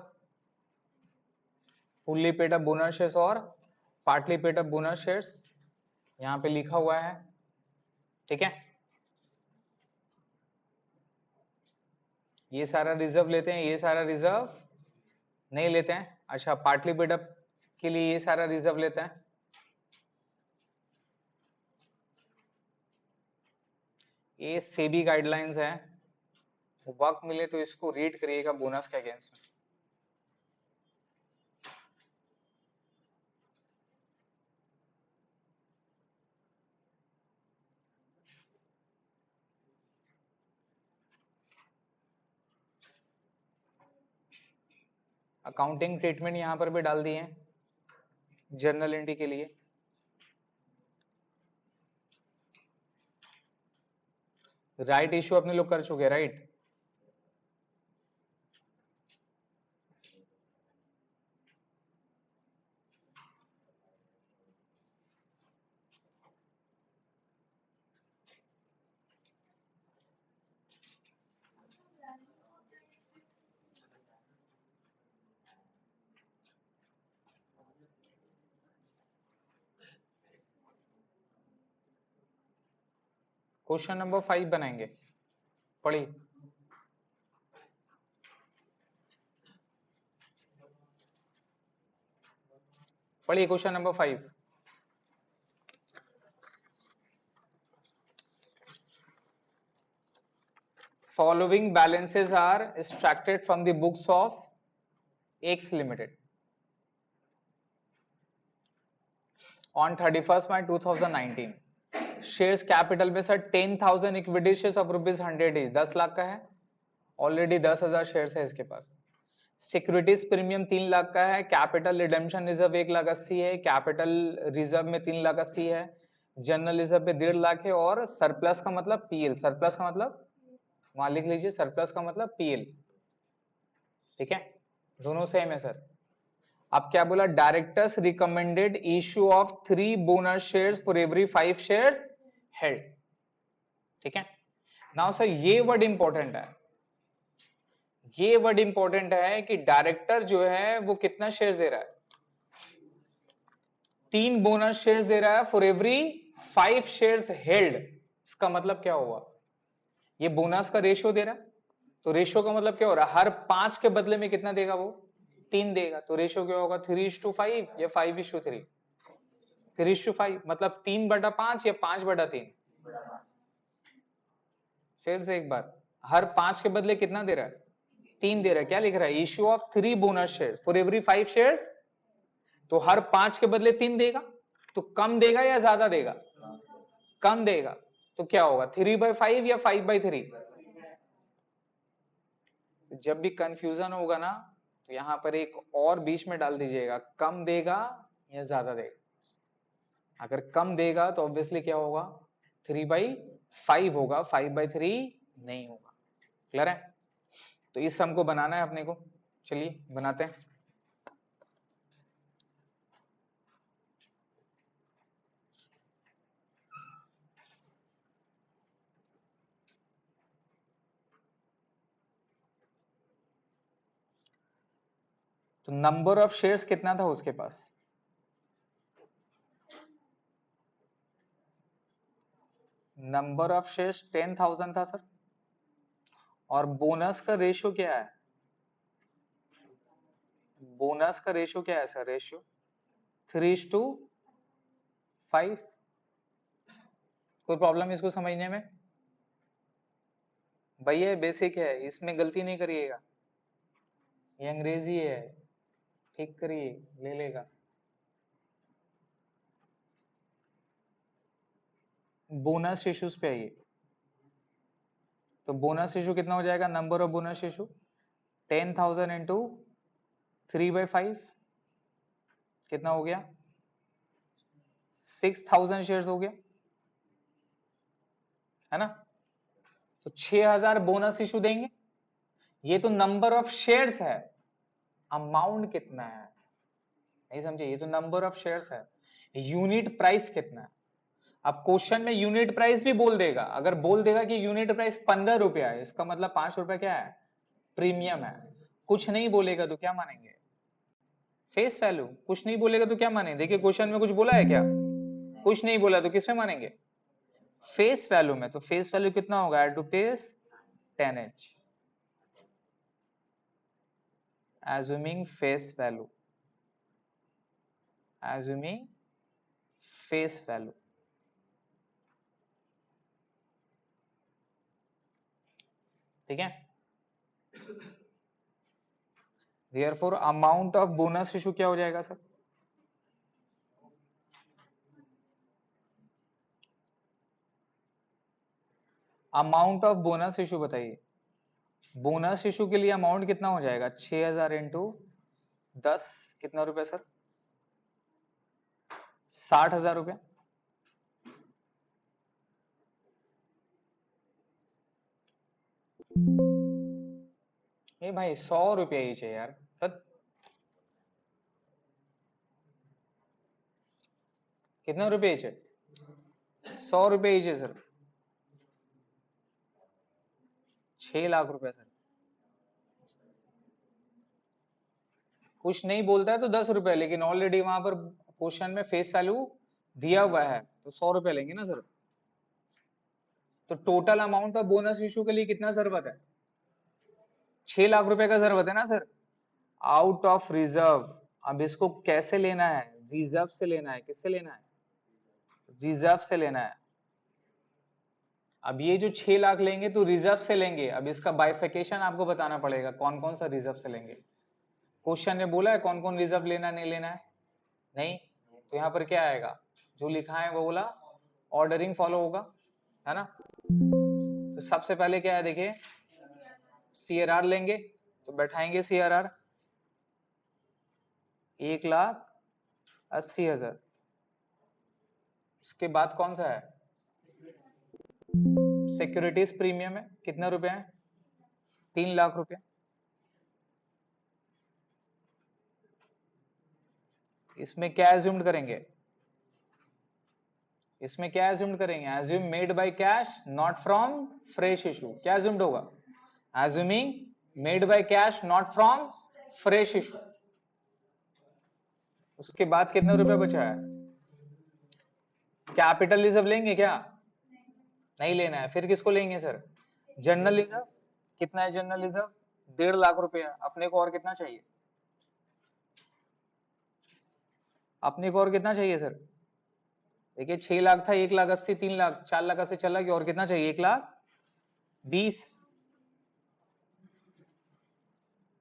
Fully paid up bonus shares और partly paid up bonus shares यहां पे लिखा हुआ है। ठीक है, ये सारा रिजर्व लेते हैं, ये सारा रिजर्व नहीं लेते हैं। अच्छा, पार्टली पेड अप के लिए ये सारा रिजर्व लेते हैं। ये सेबी गाइडलाइंस है, वक्त मिले तो इसको रीड करिएगा बोनस के अगेंस्ट में। अकाउंटिंग ट्रीटमेंट यहां पर भी डाल दिए हैं जर्नल एंट्री के लिए। राइट इश्यू अपने लोग कर चुके, राइट। क्वेश्चन नंबर 5 बनाएंगे, पढ़िए। पढ़िए question number 5। Following balances are extracted from the books of X Limited on 31st May 2019। Shares capital में sir 10,000 equity shares of ₹100 is 10 lakh का है। ऑलरेडी 10,000 शेयर्स है इसके पास। सिक्योरिटीज प्रीमियम 3 लाख का है। कैपिटल रिडेम्पशन रिजर्व 1,80,000 है। कैपिटल रिजर्व में 3,80,000 है। जनरल रिजर्व पे 1.5 लाख है। और सरप्लस का मतलब पीएल, सरप्लस का मतलब वहां लिख लीजिए, सरप्लस का मतलब पीएल। ठीक है, दोनों सेम है सर। अब क्या बोला? Directors recommended issue of 3 bonus shares for every 5 shares held. ठीक है, नाउ सर ये वर्ड इंपॉर्टेंट है, ये वर्ड इंपॉर्टेंट है कि डायरेक्टर जो है वो कितना शेयर्स दे रहा है? 3 बोनस शेयर्स दे रहा है फॉर एवरी 5 शेयर्स हेल्ड। इसका मतलब क्या हुआ? ये बोनस का रेशियो दे रहा है, तो रेशियो का मतलब क्या हो रहा है? हर 5 के बदले में कितना देगा वो? 3 देगा, तो रेशियो क्या होगा 3:5 या 5:3? 3:5, मतलब 3/5 या 5/3? फिर से एक बार, हर 5 के बदले कितना दे रहा है? 3 दे रहा है। क्या लिख रहा है? Issue of 3 bonus shares for every 5 shares. तो हर 5 के बदले 3 देगा, तो कम देगा या ज्यादा देगा? कम देगा। तो क्या होगा 3/5 या 5/3? जब भी कंफ्यूजन होगा ना, तो यहां पर एक और बीच में डाल दीजिएगा, कम देगा या ज्यादा देगा। अगर कम देगा तो ऑब्वियसली क्या होगा? 3/5 होगा, 5/3 नहीं होगा। क्लियर है? तो इस सम को बनाना है अपने को, चलिए बनाते हैं। तो नंबर ऑफ शेयर्स कितना था उसके पास? नंबर ऑफ शेयर्स 10,000 था सर। और बोनस का रेशियो क्या है? बोनस का रेशियो क्या है सर? रेशियो 3:5। कोई प्रॉब्लम इसको समझने में? भैया बेसिक है, इसमें गलती नहीं करिएगा। ये अंग्रेजी है, ठीक करिए, ले लेगा। बोनस इश्यूज पे आइए। तो बोनस इशू कितना हो जाएगा? Number of bonus issue 10,000 into 3/5 कितना हो गया? 6,000 शेयर्स हो गया, है ना? तो 6,000 बोनस इशू देंगे। ये तो नंबर ऑफ शेयर्स है, अमाउंट कितना है नहीं समझे? ये तो नंबर ऑफ शेयर्स है, यूनिट प्राइस कितना है? अब क्वेश्चन में यूनिट प्राइस भी बोल देगा। अगर बोल देगा कि यूनिट प्राइस 15 रुपया है, इसका मतलब 5 रुपया क्या है? प्रीमियम है। कुछ नहीं बोलेगा तो क्या मानेंगे? Face value. कुछ नहीं बोलेगा तो क्या मानेंगे? देखिए क्वेश्चन में कुछ बोला है क्या? कुछ नहीं बोला तो किसमें मानेंगे? फेस वैल्यू में। तो फेस वैल्यू कितना होगा? ₹10 10H, assuming face value, assuming face value। ठीक है? Therefore amount of bonus issue क्या हो जाएगा sir? Amount of bonus issue बताइए। बोनस इशू के लिए अमाउंट कितना हो जाएगा? 6,000 इंटू 10 कितना रुपया सर? 60,000 रुपया। ये भाई 100 रुपया ही चाहिए यार सर। कितना रुपये ही चाहिए? 100 रुपये ही चाहिए सर। 6 लाख रुपया सर। कुछ नहीं बोलता है तो 10 रुपए, लेकिन ऑलरेडी वहां पर क्वेश्चन में फेस वैल्यू दिया हुआ है, तो 100 रुपए लेंगे ना सर। तो total amount of bonus issue के लिए कितना जरूरत है? 6 लाख रुपए का जरूरत है ना सर, आउट ऑफ रिजर्व। अब इसको कैसे लेना है? रिजर्व से लेना है। किससे लेना है? रिजर्व से लेना है। अब ये जो 6 लाख लेंगे तो रिजर्व से लेंगे। अब इसका बाइफिकेशन आपको बताना पड़ेगा, कौन कौन सा रिजर्व से लेंगे। क्वेश्चन ने बोला है कौन कौन रिजर्व लेना नहीं लेना है? नहीं। तो यहाँ पर क्या आएगा? जो लिखा है वो बोला ऑर्डरिंग फॉलो होगा, है ना? तो सबसे पहले क्या है देखिए, CRR लेंगे। तो बैठाएंगे CRR 1,80,000। उसके बाद कौन सा है? सिक्योरिटीज प्रीमियम है, कितना रुपए है? 3 लाख रुपए। इसमें क्या एज्यूम्ड करेंगे? इसमें क्या एज्यूम्ड करेंगे? Assume made by cash not from fresh issue. क्या एज्यूम्ड होगा? Assuming made by cash not from fresh issue. उसके बाद कितना रुपया बचा है? कैपिटल रिजर्व लेंगे क्या? नहीं लेना है। फिर किसको लेंगे सर? General reserve. कितना है जनरल रिजर्व? 1.5 लाख रुपया। अपने को और कितना चाहिए? अपने को और कितना चाहिए सर? देखिए 6 लाख था, 1,80,000, 3 लाख, 4 लाख से चला गया, और कितना चाहिए? 1,20,000।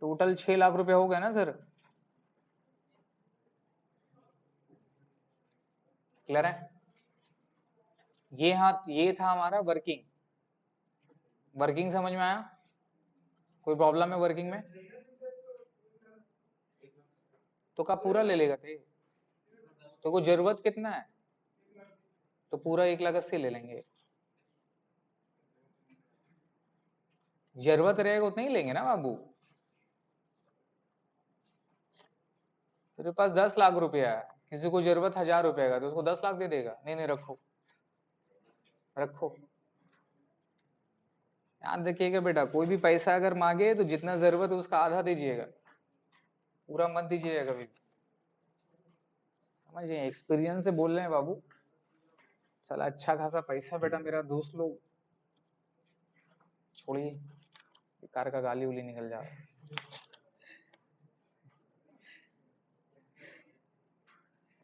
टोटल 6 लाख रुपए हो गए ना सर? क्लियर है? ये था हमारा वर्किंग। वर्किंग समझ में आया? कोई प्रॉब्लम है वर्किंग में? तो का पूरा ले लेगा थे, तो को जरूरत कितना है? तो पूरा 1,80,000 ले लेंगे। जरूरत रहेगा उतना ही लेंगे ना बाबू। तेरे पास 10 लाख रुपया है, किसी को जरूरत 1,000 रुपए का, तो उसको 10 लाख दे देगा? नहीं नहीं, रखो रखो। याद रखिएगा बेटा, कोई भी पैसा अगर मांगे तो जितना जरूरत है उसका आधा दीजिएगा, पूरा मत दीजिएगा कभी भी। समझिए, एक्सपीरियंस से बोल रहे हैं बाबू। चला अच्छा खासा पैसा बेटा मेरा दोस्त लोग, छोड़िए, बेकार का गाली उली निकल जा रहा है।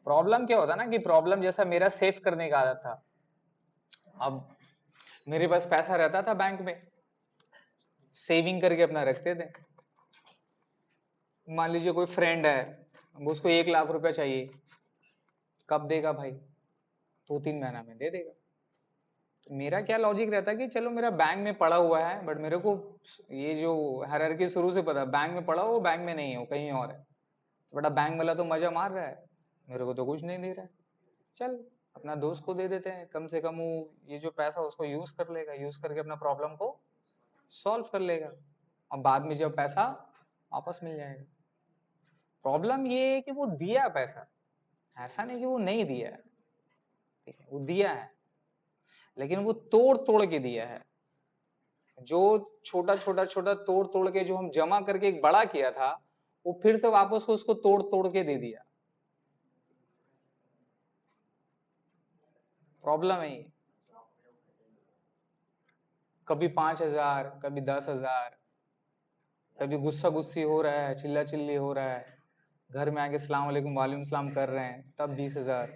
प्रॉब्लम क्या होता ना कि प्रॉब्लम जैसा मेरा सेव करने का आदत था, अब मेरे पास पैसा रहता था बैंक में, सेविंग करके अपना रखते थे। मान लीजिए कोई फ्रेंड है, उसको 1 लाख रुपया चाहिए, कब देगा भाई? 2-3 महीना में दे देगा। तो मेरा क्या लॉजिक रहता है कि चलो मेरा बैंक में पड़ा हुआ है, बट मेरे को ये जो हायरार्की शुरू से पता, बैंक में पड़ा हो, बैंक में नहीं हो, कहीं और है। तो बेटा बैंक वाला तो मजा मार रहा है, मेरे को तो कुछ नहीं दे रहा है, चल अपना दोस्त को दे देते हैं, कम से कम वो ये जो पैसा उसको यूज कर लेगा, यूज करके अपना प्रॉब्लम को सॉल्व कर लेगा, और बाद में जब पैसा वापस मिल जाएगा। प्रॉब्लम ये है कि वो दिया पैसा, ऐसा नहीं कि वो नहीं दिया है, ठीक है, वो दिया है, लेकिन वो तोड़ तोड़ के दिया है। जो छोटा छोटा छोटा तोड़ तोड़ के जो हम जमा करके एक बड़ा किया था, वो फिर से वापस उसको तोड़ तोड़ के दे दिया। प्रॉब्लम है ये। कभी 5,000, कभी 10,000, कभी गुस्सा गुस्सी हो रहा है, चिल्ला चिल्ली हो रहा है, घर में आके सलाम वालेकुम वालेकुम सलाम कर रहे हैं, तब 20,000।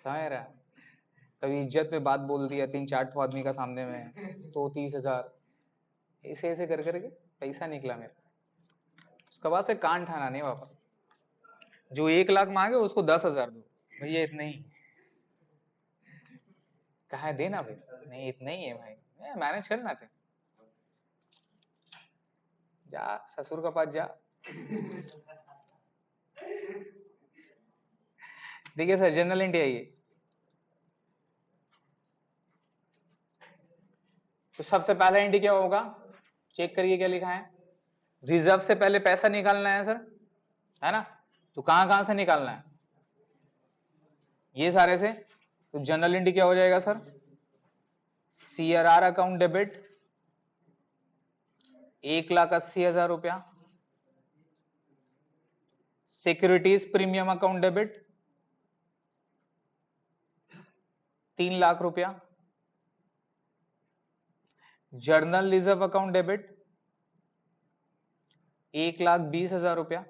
समझ रहा? कभी इज्जत पे बात बोल दिया 3-4 ठो आदमी का सामने में, तो 30,000। ऐसे ऐसे कर करके पैसा निकला मेरा। उसके बाद से कान ठाना नहीं बाबा, जो 1 लाख मांगे उसको 10,000 दो, भैया इतना ही। कहा है देना भाई? नहीं इतना ही है भाई, मैनेज करना थे, जा ससुर का पास जा। देखिए सर, जनरल इंडिया ये, तो सबसे पहला एंट्री क्या होगा? चेक करिए क्या लिखा है। रिजर्व से पहले पैसा निकालना है सर, है ना? तो कहां कहां से निकालना है? ये सारे से। तो जनरल एंट्री क्या हो जाएगा सर? CRR अकाउंट डेबिट 1,80,000 रुपया, securities premium account debit 3 lakh रुपया, जर्नल रिजर्व अकाउंट डेबिट 1,20,000 रुपया।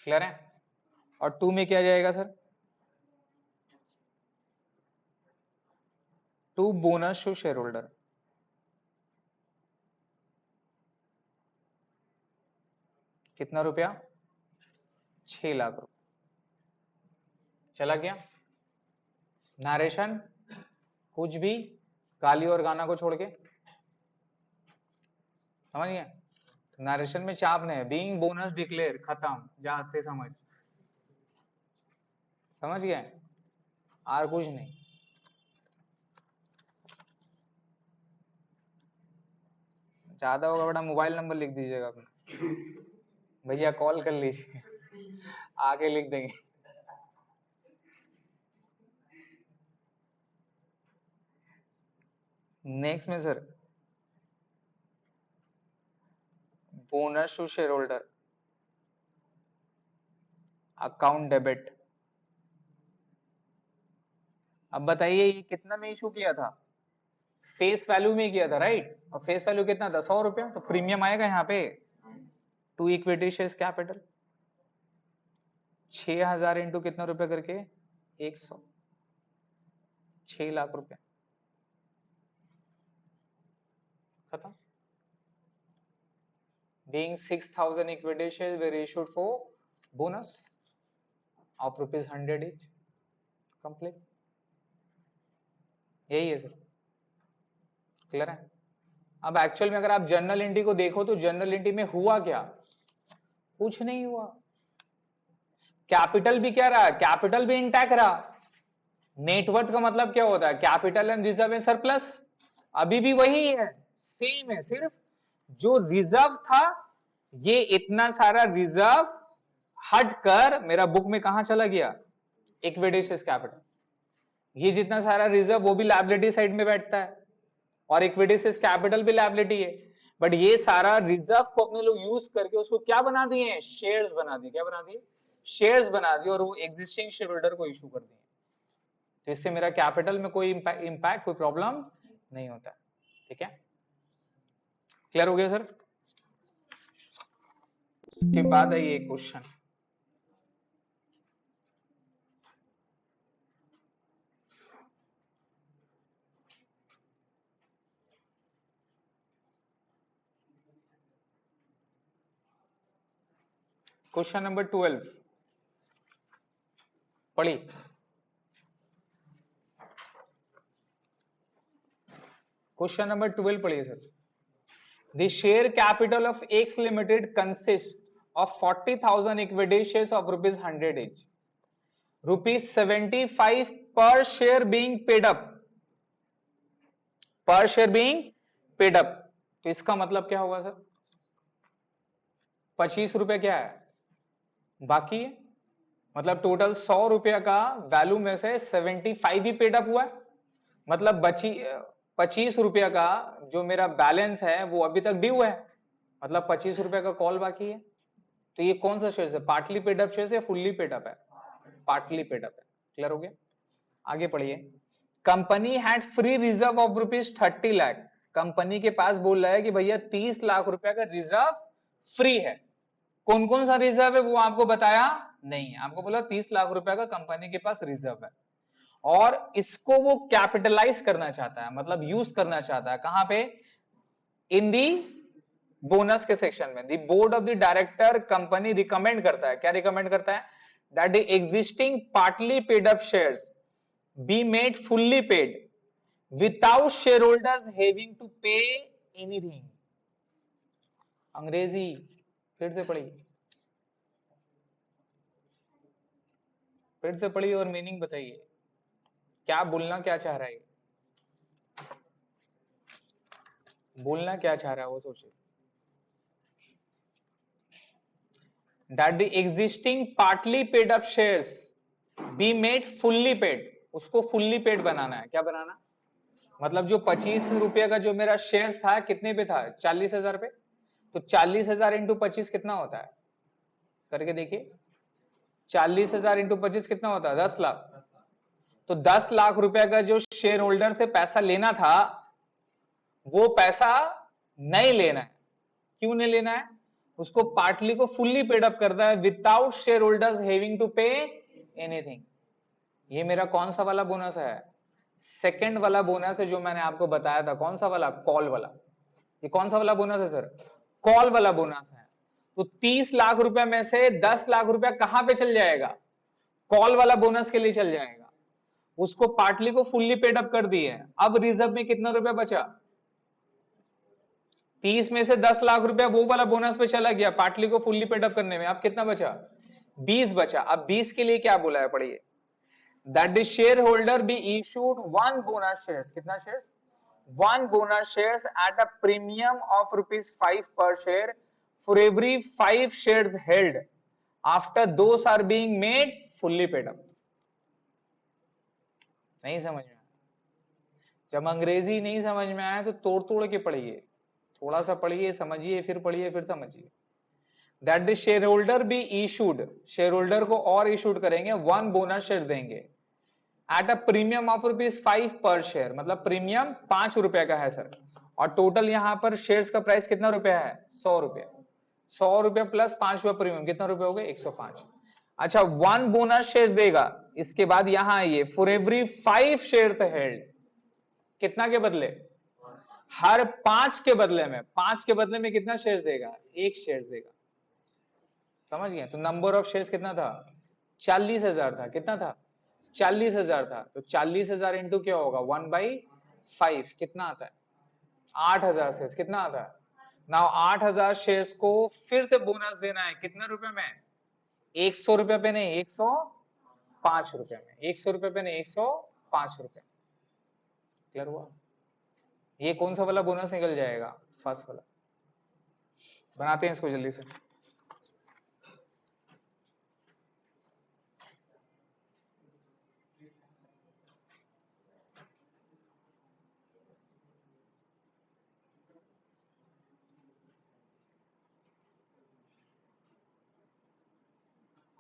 क्लियर है? और 2 में क्या जाएगा sir? 2 bonus to shareholder, कितना रुपया? 6 लाख रुपया। चला गया नरेशन, कुछ भी गाली और गाना को छोड़ के, समझ गए? तो नरेशन में चापने है बीइंग बोनस डिक्लेयर, खत्म, जाते समझ गए, और कुछ नहीं। ज्यादा होगा बेटा मोबाइल नंबर लिख दीजिएगा अपना, भैया कॉल कर लीजिए, आगे लिख देंगे। नेक्स्ट में sir, bonus to shareholder account debit. अब बताइए ये कितना में इशू किया था? फेस वैल्यू में किया था, राइट? और फेस वैल्यू कितना था? 100 रुपया। तो प्रीमियम आएगा यहाँ पे to equity shares capital 6,000 into कितना रुपए करके 100, 6 लाख रुपए खत्म। Being 6,000 equity shares were issued for bonus of ₹100 each. Complete. यही है सर, क्लियर है। अब एक्चुअल में अगर आप जर्नल एंट्री को देखो तो जर्नल एंट्री में हुआ क्या, कुछ नहीं हुआ। कैपिटल भी क्या रहा, कैपिटल भी इंटैक्ट रहा। नेटवर्थ का मतलब क्या होता है, capital and reserve and surplus, अभी भी वही है, सेम है, सिर्फ जो रिजर्व था ये इतना सारा रिजर्व हटकर मेरा बुक में कहां चला गया, इक्विटी शेयर्स कैपिटल। ये जितना सारा रिजर्व वो भी लायबिलिटी साइड में बैठता है और इक्विटी शेयर्स कैपिटल भी लायबिलिटी है, बट ये सारा रिजर्व को अपने लोग यूज करके उसको क्या बना दिए, शेयर्स बना दिए। क्या बना दिए, शेयर्स बना दिए, और वो एग्जिस्टिंग शेयर होल्डर को इशू कर दिए। तो इससे मेरा कैपिटल में कोई इंपैक्ट, कोई प्रॉब्लम नहीं होता। ठीक है, क्लियर हो गया सर। उसके बाद है ये क्वेश्चन, क्वेश्चन नंबर 12 पढ़ी। क्वेश्चन नंबर 12 पढ़िए sir. The share capital of X Limited consists of 40,000 equity shares of ₹100 each. ₹75 per share being paid up. Per share being paid up. तो इसका मतलब क्या होगा सर, 25 रुपए क्या है, बाकी है। मतलब टोटल 100 रुपया का वैल्यू में से 75 ही पेड अप हुआ है, मतलब बची 25 रुपया का जो मेरा बैलेंस है वो अभी तक ड्यू है, मतलब 25 रुपया का कॉल बाकी है। तो ये कौन सा शेयर है, पार्टली पेड अप शेयर है, फुल्ली पेड अप है, पार्टली पेड अप है। क्लियर हो गया, आगे पढ़िए। Company had free reserve of ₹30 lakh. Company के पास बोल रहा है कि भैया 30 लाख रुपया का रिजर्व फ्री है। कौन कौन सा रिजर्व है वो आपको बताया नहीं है, आपको बोला 30 लाख रुपया का कंपनी के पास रिजर्व है और इसको वो कैपिटलाइज करना चाहता है, मतलब यूज करना चाहता है। कहां पे, इन दी बोनस के सेक्शन में। The board of the director company recommend करता है, क्या रिकमेंड करता है, that the existing partly paid up shares be made fully paid without shareholders having to pay anything. Angrezi फिर से पढ़िए, फिर से पढ़िए और मीनिंग बताइए, क्या बोलना क्या चाह रहा है, बोलना क्या चाह रहा है वो सोचिए। That the existing partly paid up shares be made fully paid, उसको फुल्ली पेड बनाना है। क्या बनाना, मतलब जो 25 रुपये का जो मेरा शेयर था कितने पे था, 40,000 पे, तो 40,000 इंटू 25 कितना होता है, करके देखिए। 40,000 इंटू 25 कितना होता है, 10 लाख। तो 10 लाख रुपए का जो शेयर होल्डर से पैसा लेना था वो पैसा नहीं लेना है। क्यों नहीं लेना है, उसको पार्टली को फुल्ली पेड अप करता है without shareholders having to pay anything. ये मेरा कौन सा वाला बोनस है, सेकंड वाला बोनस है जो मैंने आपको बताया था। कौन सा वाला, कॉल वाला। ये कौन सा वाला बोनस है सर, कॉल वाला बोनस है। तो 30 लाख रुपए में से 10 लाख रुपया कहां पे चल जाएगा, कॉल वाला बोनस के लिए चल जाएगा। उसको पार्टली को फुल्ली पेड अप कर दिए। अब रिजर्व में कितना रुपया बचा, 30 में से 10 लाख रुपया वो वाला बोनस पे चला गया पार्टली को फुल्ली पेड अप करने में। अब कितना बचा, 20 बचा। अब 20 के लिए क्या बोला है, पढ़िए। That the share holder be issued 1 bonus shares, कितना shares, 1 bonus shares at a premium of ₹5 per share for every 5 shares held after those are being made fully paid up। नहीं समझ में आया, जब अंग्रेजी नहीं समझ में आया तो तोड़ तोड़ के पढ़िए, थोड़ा सा पढ़िए, समझिए, फिर पढ़िए, फिर समझिए। That the share holder be issued, share holder को और इशूड करेंगे, 1 बोनस शेयर देंगे एट अ प्रीमियम ऑफ ₹5 पर शेयर, मतलब प्रीमियम 5 रुपए का है सर, और टोटल यहां पर शेयर्स का प्राइस कितना रुपया है, 100 रुपया। 100 रुपया प्लस 5 रुपया प्रीमियम, कितना रुपए हो गए? 105। अच्छा, 1 बोनस शेयर देगा। इसके बाद यहां आइए, फॉर एवरी 5 शेयर हेल्ड, कितना के बदले? हर 5 के बदले में, 5 के बदले में कितना शेयर देगा? 1 शेयर देगा। समझ गए? तो नंबर ऑफ शेयर्स कितना था? 40,000 था। कितना था? 40,000 था। तो 40,000 इंटू क्या होगा? 1/5, कितना आता है? 8,000 शेयर्स। कितना आता है? नाउ 8,000 शेयर्स को फिर से बोनस देना है, कितने रुपए में? 100 रुपए पे नहीं, 105 रुपए में। 100 रुपए पे नहीं, 105 रुपए। क्लियर हुआ? ये कौन सा वाला बोनस निकल जाएगा? फर्स्ट वाला। बनाते हैं इसको जल्दी से।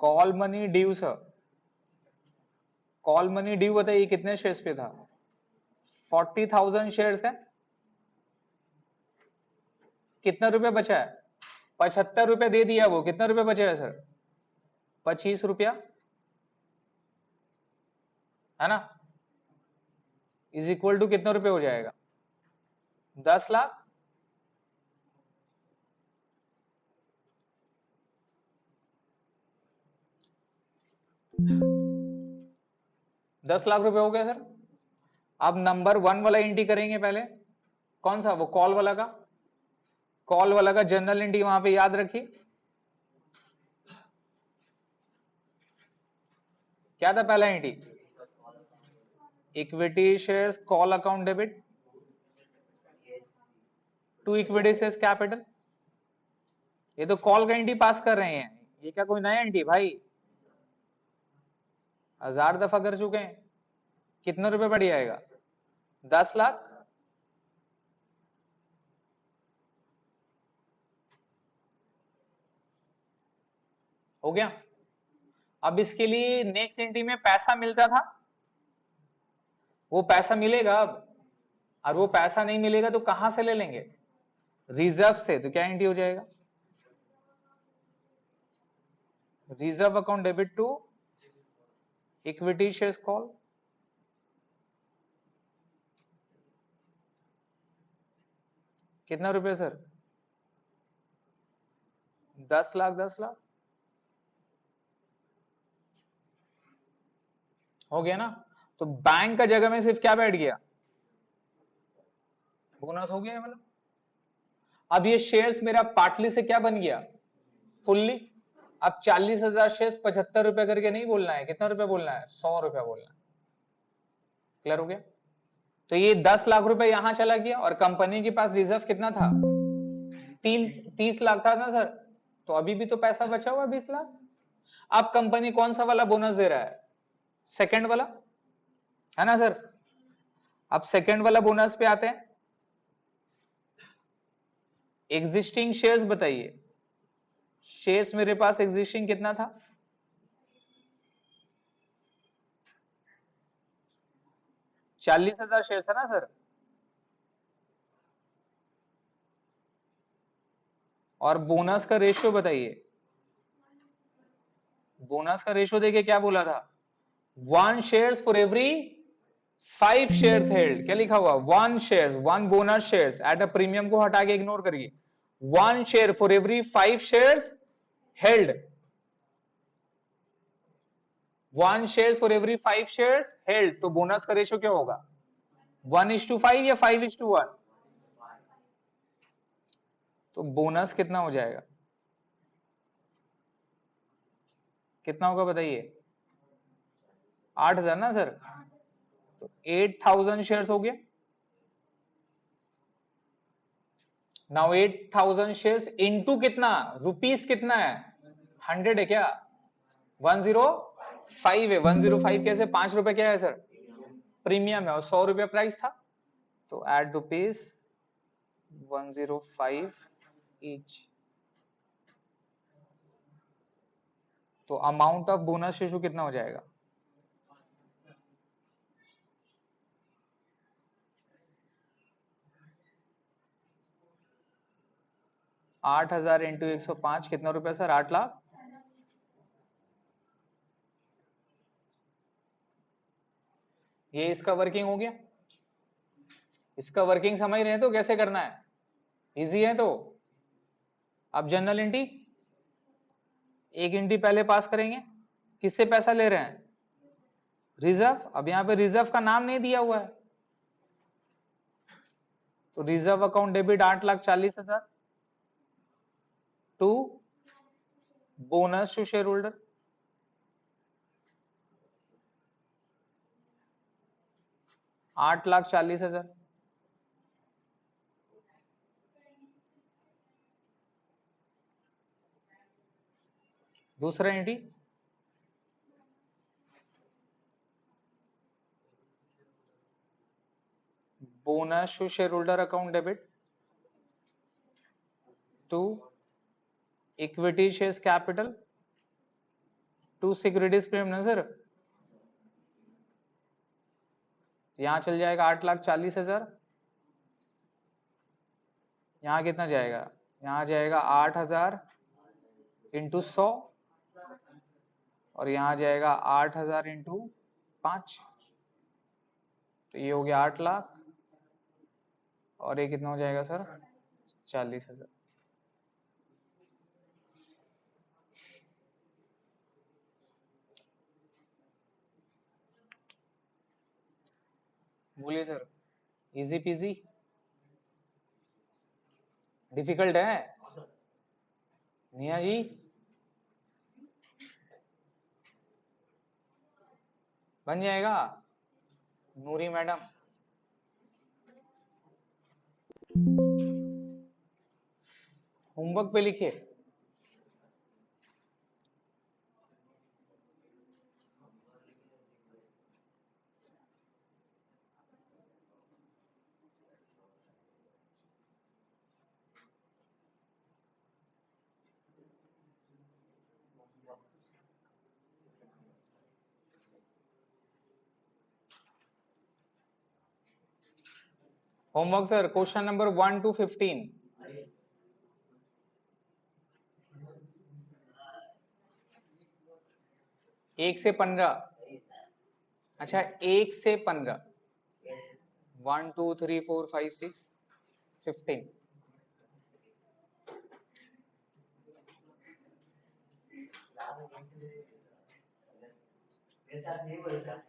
Call money due sir, call money due बताइए कितने शेयर्स पे था? 40,000 शेयर्स है। कितना रुपया बचा है? 75 रुपया दे दिया वो, कितना रुपया बचा है सर? 25 रुपया, है ना? इज इक्वल टू कितना रुपया हो जाएगा? 10 लाख। दस लाख रुपए हो गया सर। अब नंबर 1 वाला एंट्री करेंगे पहले। कौन सा? वो कॉल वाला का। कॉल वाला का जनरल एंट्री वहां पे याद रखिए, क्या था पहला एंट्री? Equity shares call account debit to equity shares capital. ये तो कॉल का एंट्री पास कर रहे हैं, ये क्या कोई नया एंट्री भाई? 1000 दफा कर चुके हैं। कितना रुपए बढ़ जाएगा? 10 लाख। हो गया। अब इसके लिए नेक्स्ट एंट्री में पैसा मिलता था, वो पैसा मिलेगा अब। और वो पैसा नहीं मिलेगा तो कहां से ले लेंगे? रिजर्व से। तो क्या एंट्री हो जाएगा? Reserve account debit to equity shares call. कितना रुपए सर? 10 लाख। 10 लाख हो गया ना? तो बैंक का जगह में सिर्फ क्या बैठ गया? बोनस हो गया। मतलब अब ये शेयर्स मेरा पार्टली से क्या बन गया? फुल्ली। अब 40,000 शेयर्स 75 रुपए करके नहीं बोलना है, कितना रुपया बोलना है? 100 रुपया बोलना है। क्लियर हो गया? तो ये 10 लाख रुपए यहां चला गया, और कंपनी के पास रिजर्व कितना था? 30 लाख था ना सर। तो अभी भी तो पैसा बचा हुआ 20 लाख। अब कंपनी कौन सा वाला बोनस दे रहा है? सेकंड वाला, है ना सर? अब सेकंड वाला बोनस पे आते हैं। एग्जिस्टिंग शेयर्स बताइए। शेयर्स मेरे पास एग्जिस्टिंग कितना था? 40,000 शेयर्स है ना सर। और बोनस का रेशियो बताइए। बोनस का रेशियो देखिए क्या बोला था? 1 shares for every 5 share held. क्या लिखा हुआ? 1 shares, 1 bonus shares at a premium को हटा के इग्नोर करिए। 1 share for every 5 shares held. 1 shares for every 5 shares held. तो बोनस का रेशियो क्या होगा? 1:5 या 5:1? तो बोनस कितना हो जाएगा? कितना होगा बताइए? 8,000 ना सर। तो 8,000 शेयर्स हो गया। नाउ 8,000 शेयर्स इनटू कितना? रुपीस कितना है? 100 है क्या? 105 है। 105 कैसे? 5 रुपए क्या है सर? प्रीमियम है, और 100 रुपया प्राइस था। तो एड रुपीस 105 ईच। तो अमाउंट ऑफ बोनस इशू कितना हो जाएगा? 8,000 इंटू 105 कितना रुपया सर? 8 लाख। ये इसका वर्किंग हो गया। इसका वर्किंग समझ रहे हैं तो कैसे करना है? इजी है। तो अब जनरल एंट्री, एक एंट्री पहले पास करेंगे। किससे पैसा ले रहे हैं? रिजर्व। अब यहां पे रिजर्व का नाम नहीं दिया हुआ है, तो reserve account debit 8,40,000 to bonus to shareholder. $8,40,000। दूसरा entry, bonus to shareholder account debit to equity shares capital to securities premium. ना सर, यहां चल जाएगा 8,40,000। यहां कितना जाएगा? यहां जाएगा 8,000 इंटू 100, और यहां जाएगा 8,000 इंटू 5, तो ये हो गया 8 लाख। और ये कितना हो जाएगा सर? 40,000। बोलिए सर, इजी पीजी? डिफिकल्ट है निया जी? बन जाएगा नूरी मैडम? होमवर्क पे लिखिए। Homework sir, question number 1 to 15। 1 से 15। अच्छा, 1 से 15। 1 2 3 4 5 6 15। मेरे साथ नहीं बोलता।